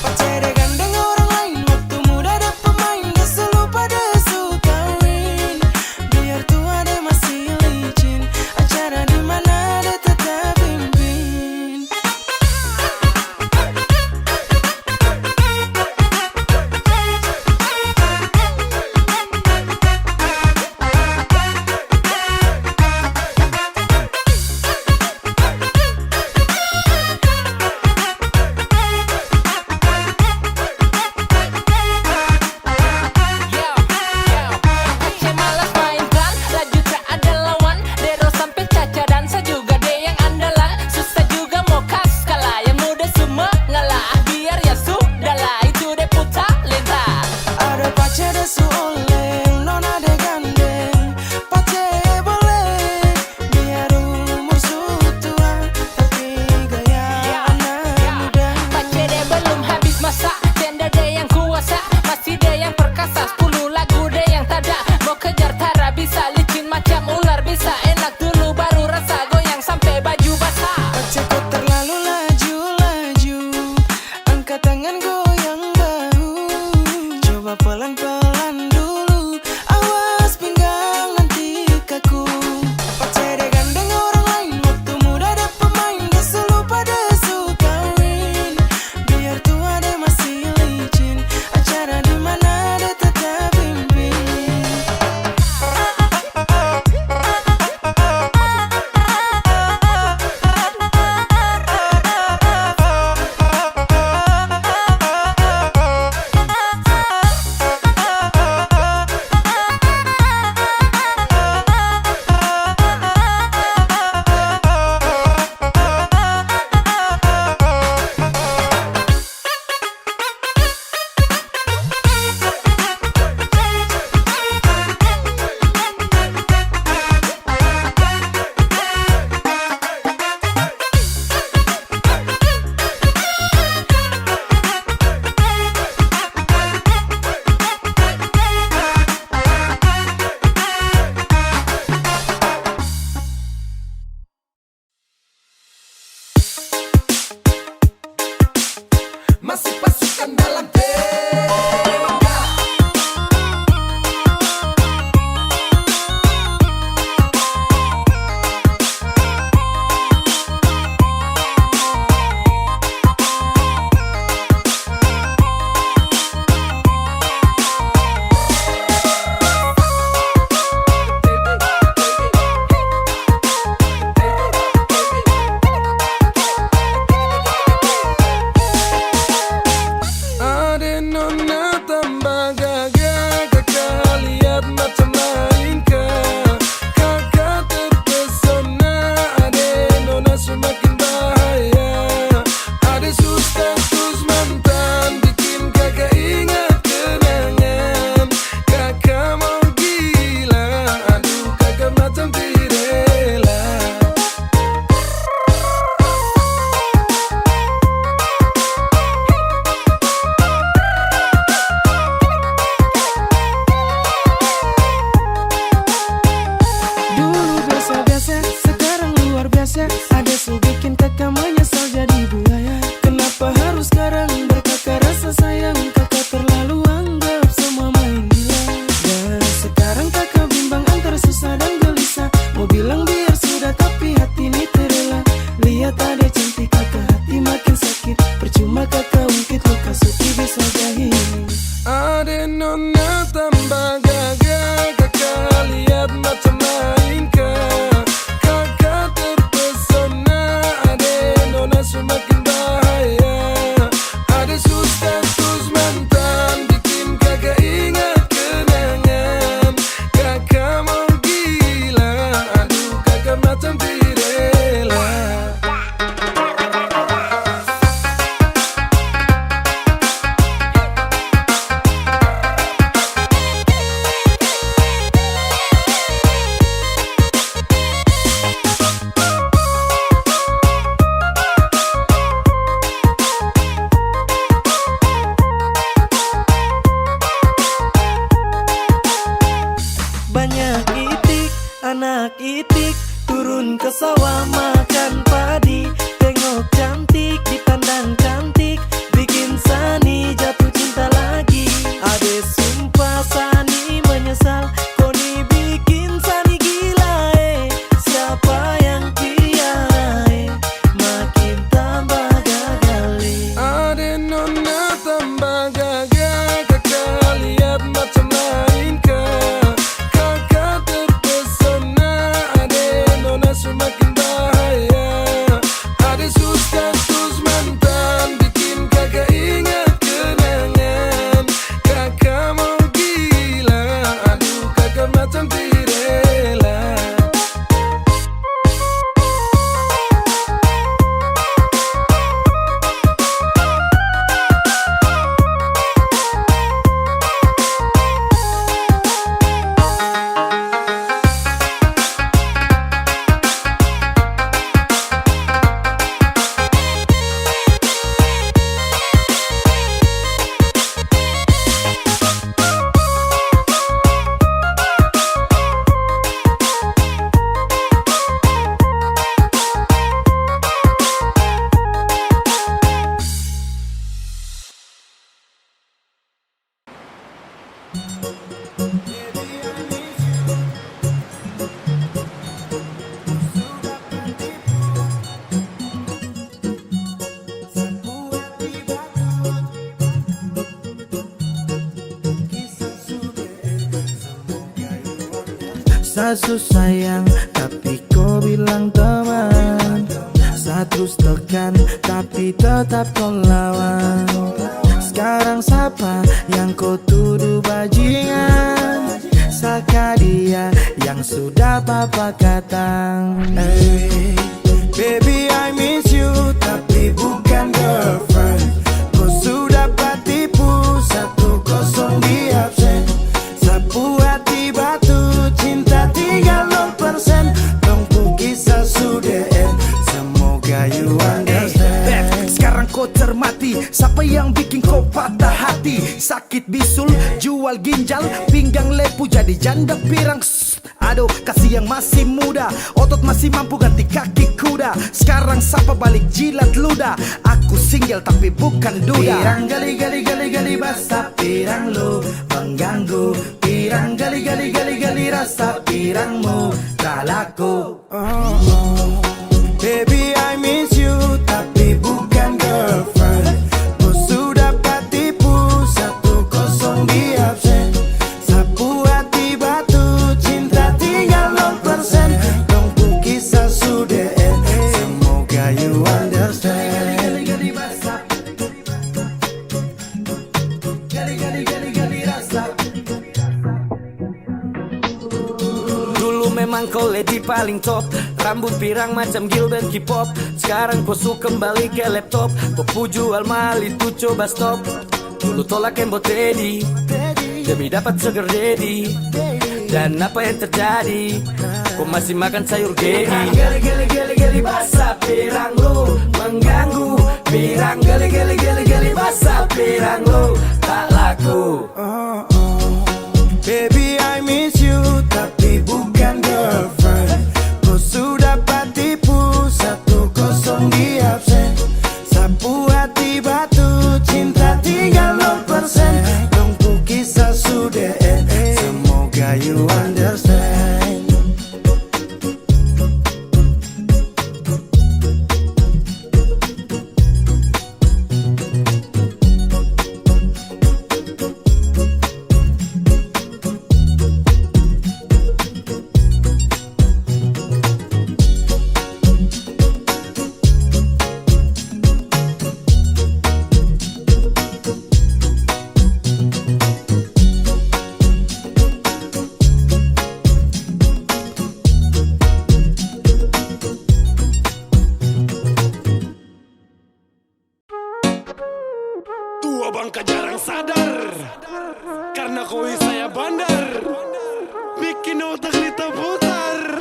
Pacede gandeng orang lain, waktu muda ada pemain, dia selalu pada suka win. Biar tua dia masih licin, acara di mana dia tetap Anak itik turun ke sawah makan padi, tengok cantik dipandang cantik, bikin Sani jatuh cinta lagi. Ade sumpah Sani menyesal, Koni bikin Sani gila siapa yang piara makin tambah gagal. Ade nona tambah gagal, kakak lihat macam lain kah? Kakak terpesona, ade nona semakin bahaya. Ade status mantan, bikin kakak ingat kenangan. Kakak mau gila, aduh kakak macam tirela. Sasu sayang tapi kau bilang teman, saya terus tekan tapi tetap kau lawan. Sekarang siapa yang kau tuduh bajingan? Saka dia yang sudah papa katang. Hey, baby I miss you tapi bukan girlfriend. Kau sudah patipu 1-0 di absen. Sapu hati batu cinta tinggal 0%. Tunggu kisah sudah end, semoga you understand. Sekarang kau cermati, siapa yang bikin kau patah hati? Sakit bisul, jual ginjal, pinggang lepu jadi janda pirang. Aduh, kasih yang masih muda, otot masih mampu ganti kaki kuda. Sekarang siapa balik jilat ludah? Aku single tapi bukan duda. Pirang gali basah pirang lu mengganggu. Pirang gali rasa pirangmu tak laku. Baby I miss you tapi bukan girlfriend. Kau sudah patipu 1-0 di absen. Sapu hati batu cinta tinggal 0%. Tunggu kisah sudah end, semoga you understand. Gali basah, gali rasa. Dulu memang kau lady paling top, rambut pirang macam Gilbert K-pop. Sekarang kau suka kembali ke laptop, kau pu jual mahal itu coba stop. Dulu tolak embot Teddy demi dapat sugar daddy. Dan apa yang terjadi? Kau masih makan sayur gedi. Gali basah pirang lu mengganggu. Pirang gali basah pirang lu tak laku. Baby I miss you tapi bukan girlfriend. Kau sudah patipu 1-0 di absen. Sapu hati batu cinta tinggal 0%. Tunggu kisah sudah end, semoga you understand. Tua bangka jarang sadar, karena koi saya bandar, bikin otak kita putar.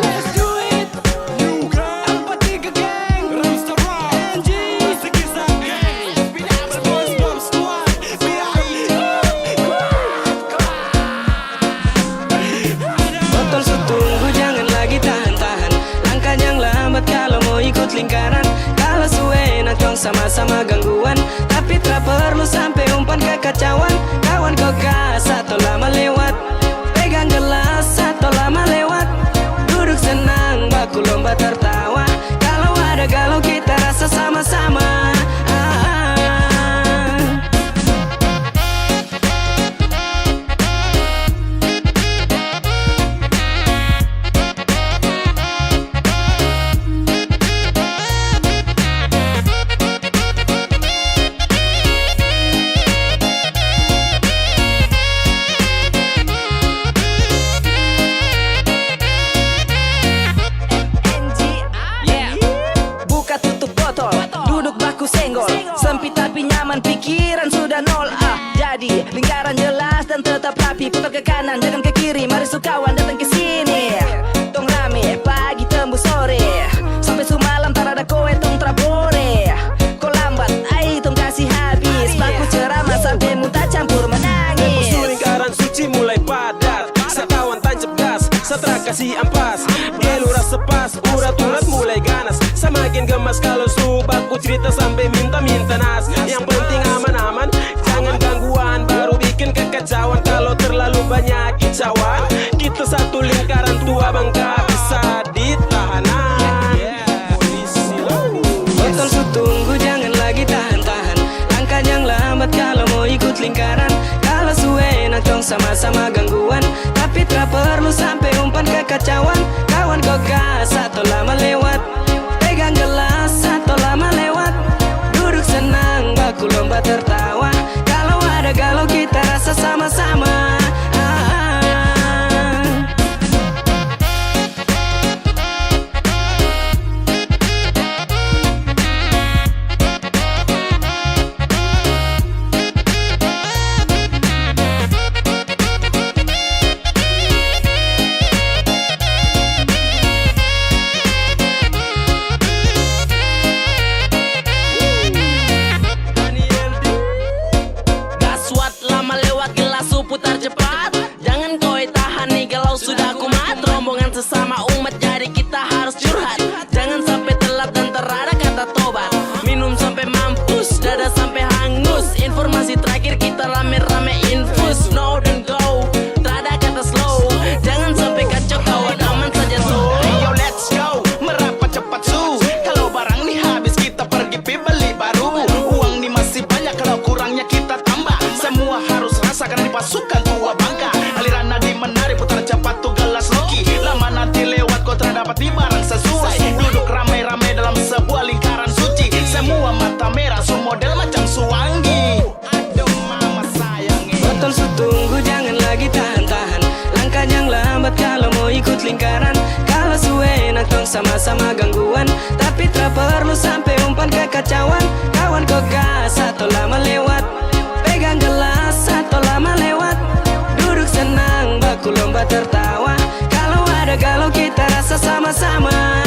Let's do it. You can. Alpha 3 gang, Ramster Rock, NG, Sikisa gang, SpongeBob Squad, BI. ikut lingkaran. Kalau suwe nongkrong sama-sama gangguan, tapi tak perlu sampai umpan kekacauan. Kawan kau satu lama lewat, pegang gelas satu lama lewat, duduk senang baku lomba tertawa. Kalau ada galau kita rasa sama-sama. Sempit tapi nyaman, pikiran sudah nol. Jadi lingkaran jelas dan tetap rapi. Putar ke kanan, jangan ke kiri. Mari sukawan datang ke sini. Tong rame, pagi tembus sore. Sampai sumalam tak ada kowe tong trabore. Kau lambat, tong kasih habis. Baku ceramah sampai muntah campur menangis. Tempo lingkaran suci mulai padat. Sekawan tancap gas, setelah kasih ampas. Gelura sepas, urat-urat mulai ganas. Semakin gemas kalau subaku cerita sampai minta-minta nas. Yang penting aman-aman, jangan gangguan. Baru bikin kekacauan kalau terlalu banyak kicauan. Kita satu lingkaran tua bangka bisa ditahanan. Botol tunggu jangan lagi tahan-tahan. Langkah yang lambat kalau mau ikut lingkaran. Kalau suwe nongkrong sama-sama gangguan, tapi tak perlu sampai umpan kekacauan. Kawan kau satu lama lewat, pegang gelas satu lama lewat, duduk senang baku lomba tertawa. Kalau ada galau kita rasa sama-sama. Putar cepat, jangan kau tahan nih kalau sudah kumat. Rombongan sesama umat jadi kita harus curhat. Jangan sampai telat dan terada kata tobat. Minum sampai mampus, dada sampai hangus. Informasi terakhir kita rame-rame infus. No don't go, terada kata slow. Jangan sampai kacau kawan, aman saja so. Ayo let's go, merapat cepat su. Kalau barang nih habis kita pergi beli baru. Uang nih masih banyak, kalau kurangnya kita tambah. Semua harus rasakan pasukan tua bangka. Aliran nadi menarik, putar cepat tuh gelas loki. Lama nanti lewat kau terdapat di barang sesuai. Duduk ramai-ramai dalam sebuah lingkaran suci. Semua mata merah, su model macam suwangi. Aduh mama sayangi. Botol tunggu jangan lagi tahan-tahan. Langkah yang lambat kalau mau ikut lingkaran. Kalau suwe nongkrong sama-sama gangguan, tapi tak perlu sampai umpan kekacauan. Kawan kau satu lama lewat, pegang gelas satu lama lewat, duduk senang baku lomba tertawa. Kalau ada galau kita rasa sama-sama.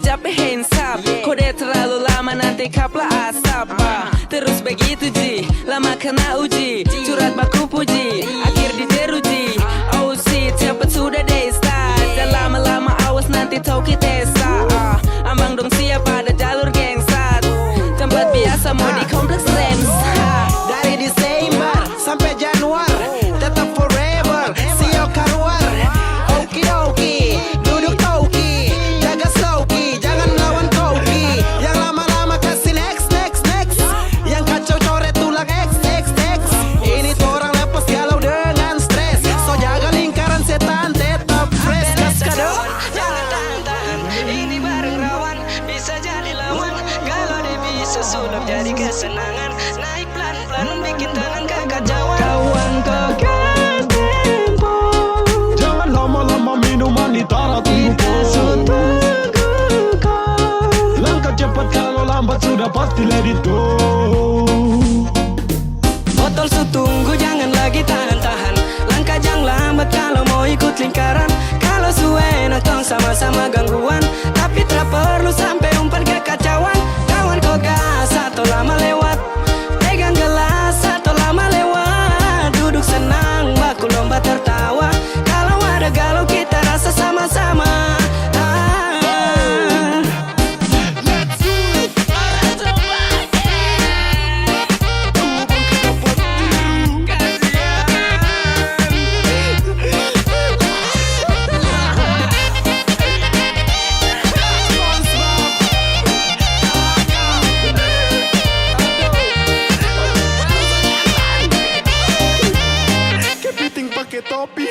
Capek hands up, kode terlalu lama nanti kaplah asap. Terus begitu ji, lama kena uji. Curhat baku puji, akhir diteruji. Oh shit, cepet sudah deh start. Dan lama-lama awas nanti tau kita start. Ambang dong siap pada jalur gengsat. Tempat biasa mau di kompleks Rems. Dari Desember sampai Januari, tetap forever. Sio karuar, oki-oki, duduk toki, jaga sloki, jangan lawan koki. Yang lama-lama kasih next, next, next. Yang kacau coret tulang X, X, X. Ini tuh orang lepas galau dengan stres. So jaga lingkaran setan tetap fresh. Gas kado. Jangan tahan-tahan, ini bareng rawan, bisa jadi lawan. Galau deh bisa sulap jadi kesenangan. Naik pelan-pelan bikin tenang kekacauan. Kawan kau gas tempo, Jangan lama-lama minuman di tanah tunggu po. tunggu kau. Langkah cepat, kalau lambat sudah pasti let it go. Botol tunggu jangan lagi tahan-tahan. Langkah jangan lambat kalau mau ikut lingkaran. Kalau suwe nonton sama-sama gangguan, tapi tak perlu sampai umpan kekacauan. Kawan kau gas atau lama lewat, pegang gelas atau lama lewat. Duduk senang, baku lomba tertawa. Kalau ada galau kita rasa sama-sama. Topi.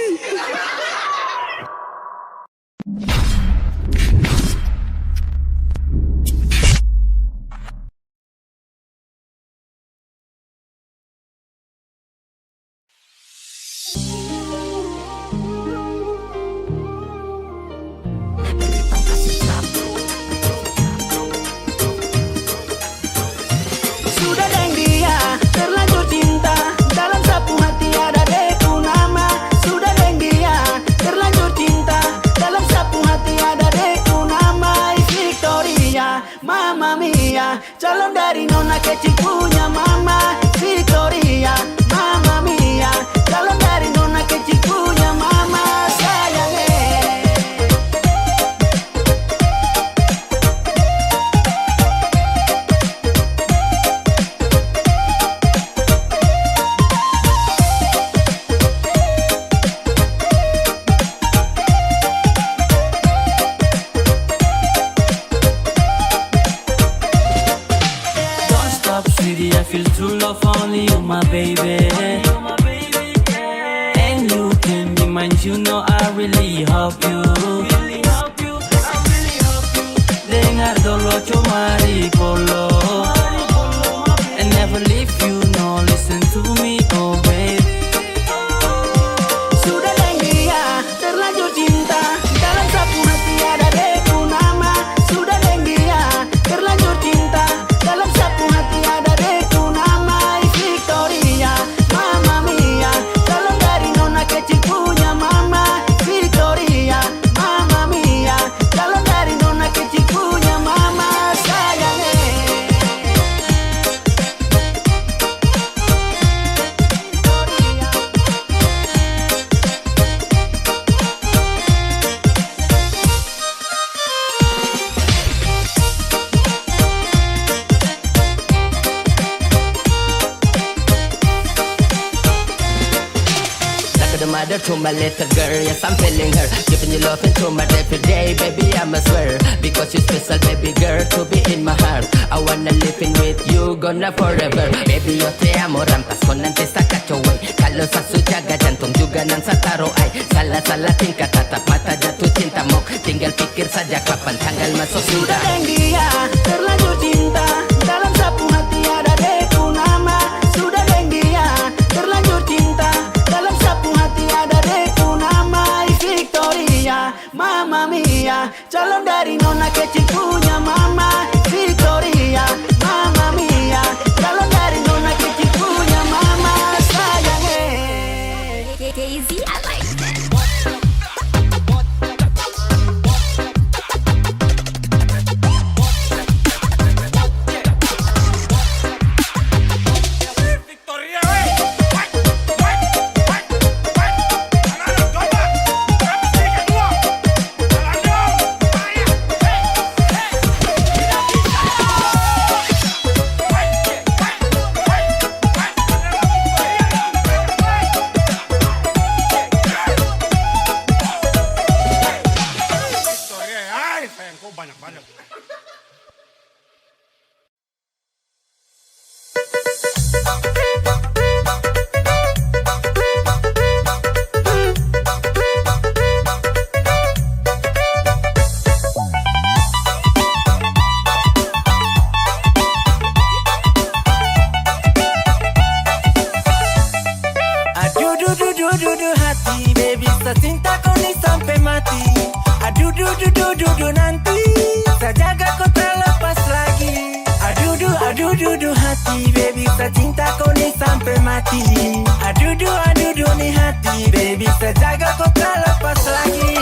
Sudah deng dia terlanjur cinta, dalam sapu hati ada deku nama. Sudah deng dia terlanjur cinta, dalam sapu hati ada deku nama. Victoria, Mama Mia, calon dari nona kecil punya mama. Victoria, Mama Mia, calon dari nona kecil punya mama. Sayangnya Don't stop, sweetie, I feel true love only you, my baby. And you can be mine, you know I really hope you. Dengar dolo cumari polo, and never leave you, no, listen to me, oh baby. sudah deng dia terlanjur cinta, dalam sapu hati ada deku nama. Sudah deng dia terlanjur cinta, dalam sapu hati ada deku nama. Victoria, Mama Mia, calon dari nona kecil punya mama. Victoria, Mama Mia, calon dari nona kecil punya mama. Sayangnya Like the mother to my little girl, yes I'm feeling her. Giving you love into my every day, baby I must swear. Because you special baby girl to be in my heart. I wanna live in with you, gonna forever. Baby yo te amo, rampas ko nanti sa kacoway. Kalau sa sujaga, jantung juga nang sa taro ay. Salah-salah tingkah tatap mata jatuh cinta mo. Tinggal pikir saja kapan tanggal masuk sudah sudah. deng dia terlanjur cinta, dalam sapu hati ada deku nama. Sudah deng dia terlanjur cinta, dalam sapu hati ada deku nama. Victoria, Mama Mia, calon dari nona kecil punya mama. Victoria, Mama Mia, calon dari nona kecil punya mama. Sayangnya Daisy, I like that. Aduh hati, baby secinta kau ni sampai mati. Aduh nanti, saya jaga kau tak lepas lagi. cinta kau nih sampai mati. Aduh nih hati, baby bisa jaga kau tak lepas lagi.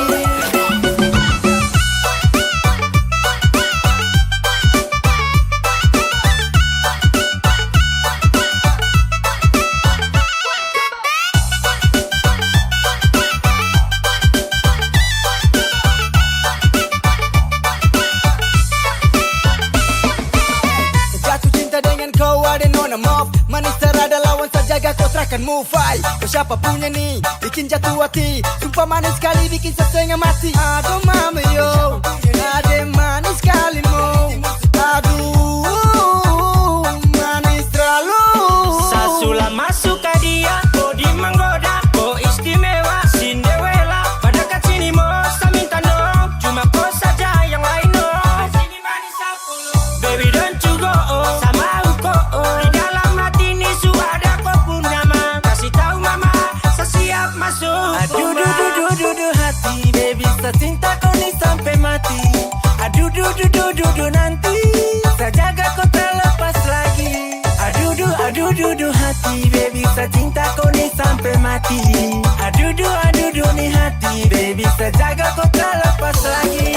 Manis terada lawan sajaga kau terakan move fight. Kau siapa punya nih bikin jatuh hati. Sumpah manis sekali bikin setengah mati. Aduh mama yo, ade manis sekali mo. Aduh manis terlalu. Sasula masuk ke dia, body menggoda, kau istimewa, Cinderella. Pada kat sini mo, saya minta no, cuma kau saja yang lain no. Sini manis aku lo, baby don't you go oh, sama aku oh. Di dalam hati ini suara kau pun nama, kasih tahu mama, saya siap masuk. Aduh hati, baby saya cinta kau nih sampai mati. Aduh nanti, saya jaga kau terlepas lagi. Aduh hati, baby saya cinta kau nih sampai mati. Aduh nih hati, baby saya jaga kau terlepas lagi.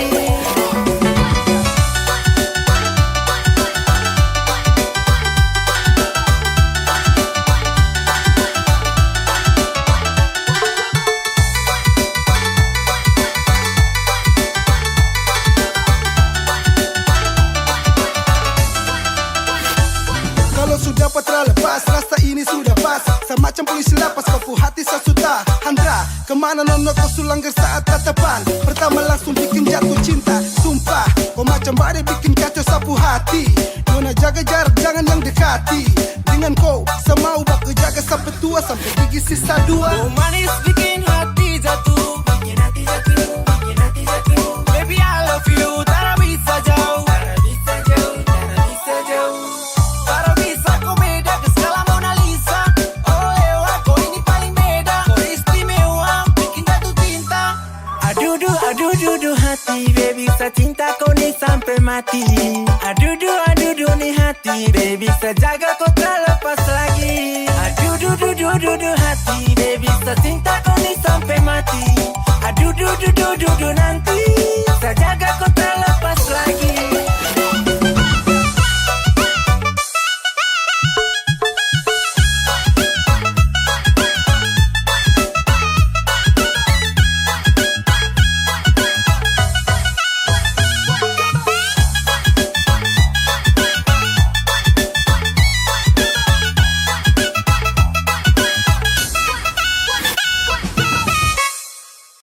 Sudah patra lepas, rasa ini sudah pas. Semacam polisi lapas, kau hati saya sudah handra. Kemana nono kau sulanggar saat tatapan pertama langsung bikin jatuh cinta. Sumpah, kau macam badai bikin kacau sapu hati. Nona jaga jarak, jangan yang dekati. Dengan kau, semau baku jaga sampai tua, sampai gigi sisa dua. Kau manis bikin hati jatuh, bikin hati jatuh, bikin hati jatuh. Baby I love you, tak bisa jauh, tak bisa jauh, tak bisa jauh. Aduh hati, baby saya cinta kau nih sampai mati. Aduh nih hati, baby saya jaga kau tak lepas lagi. Aduh hati, baby saya cinta kau nih sampai mati. Aduh nanti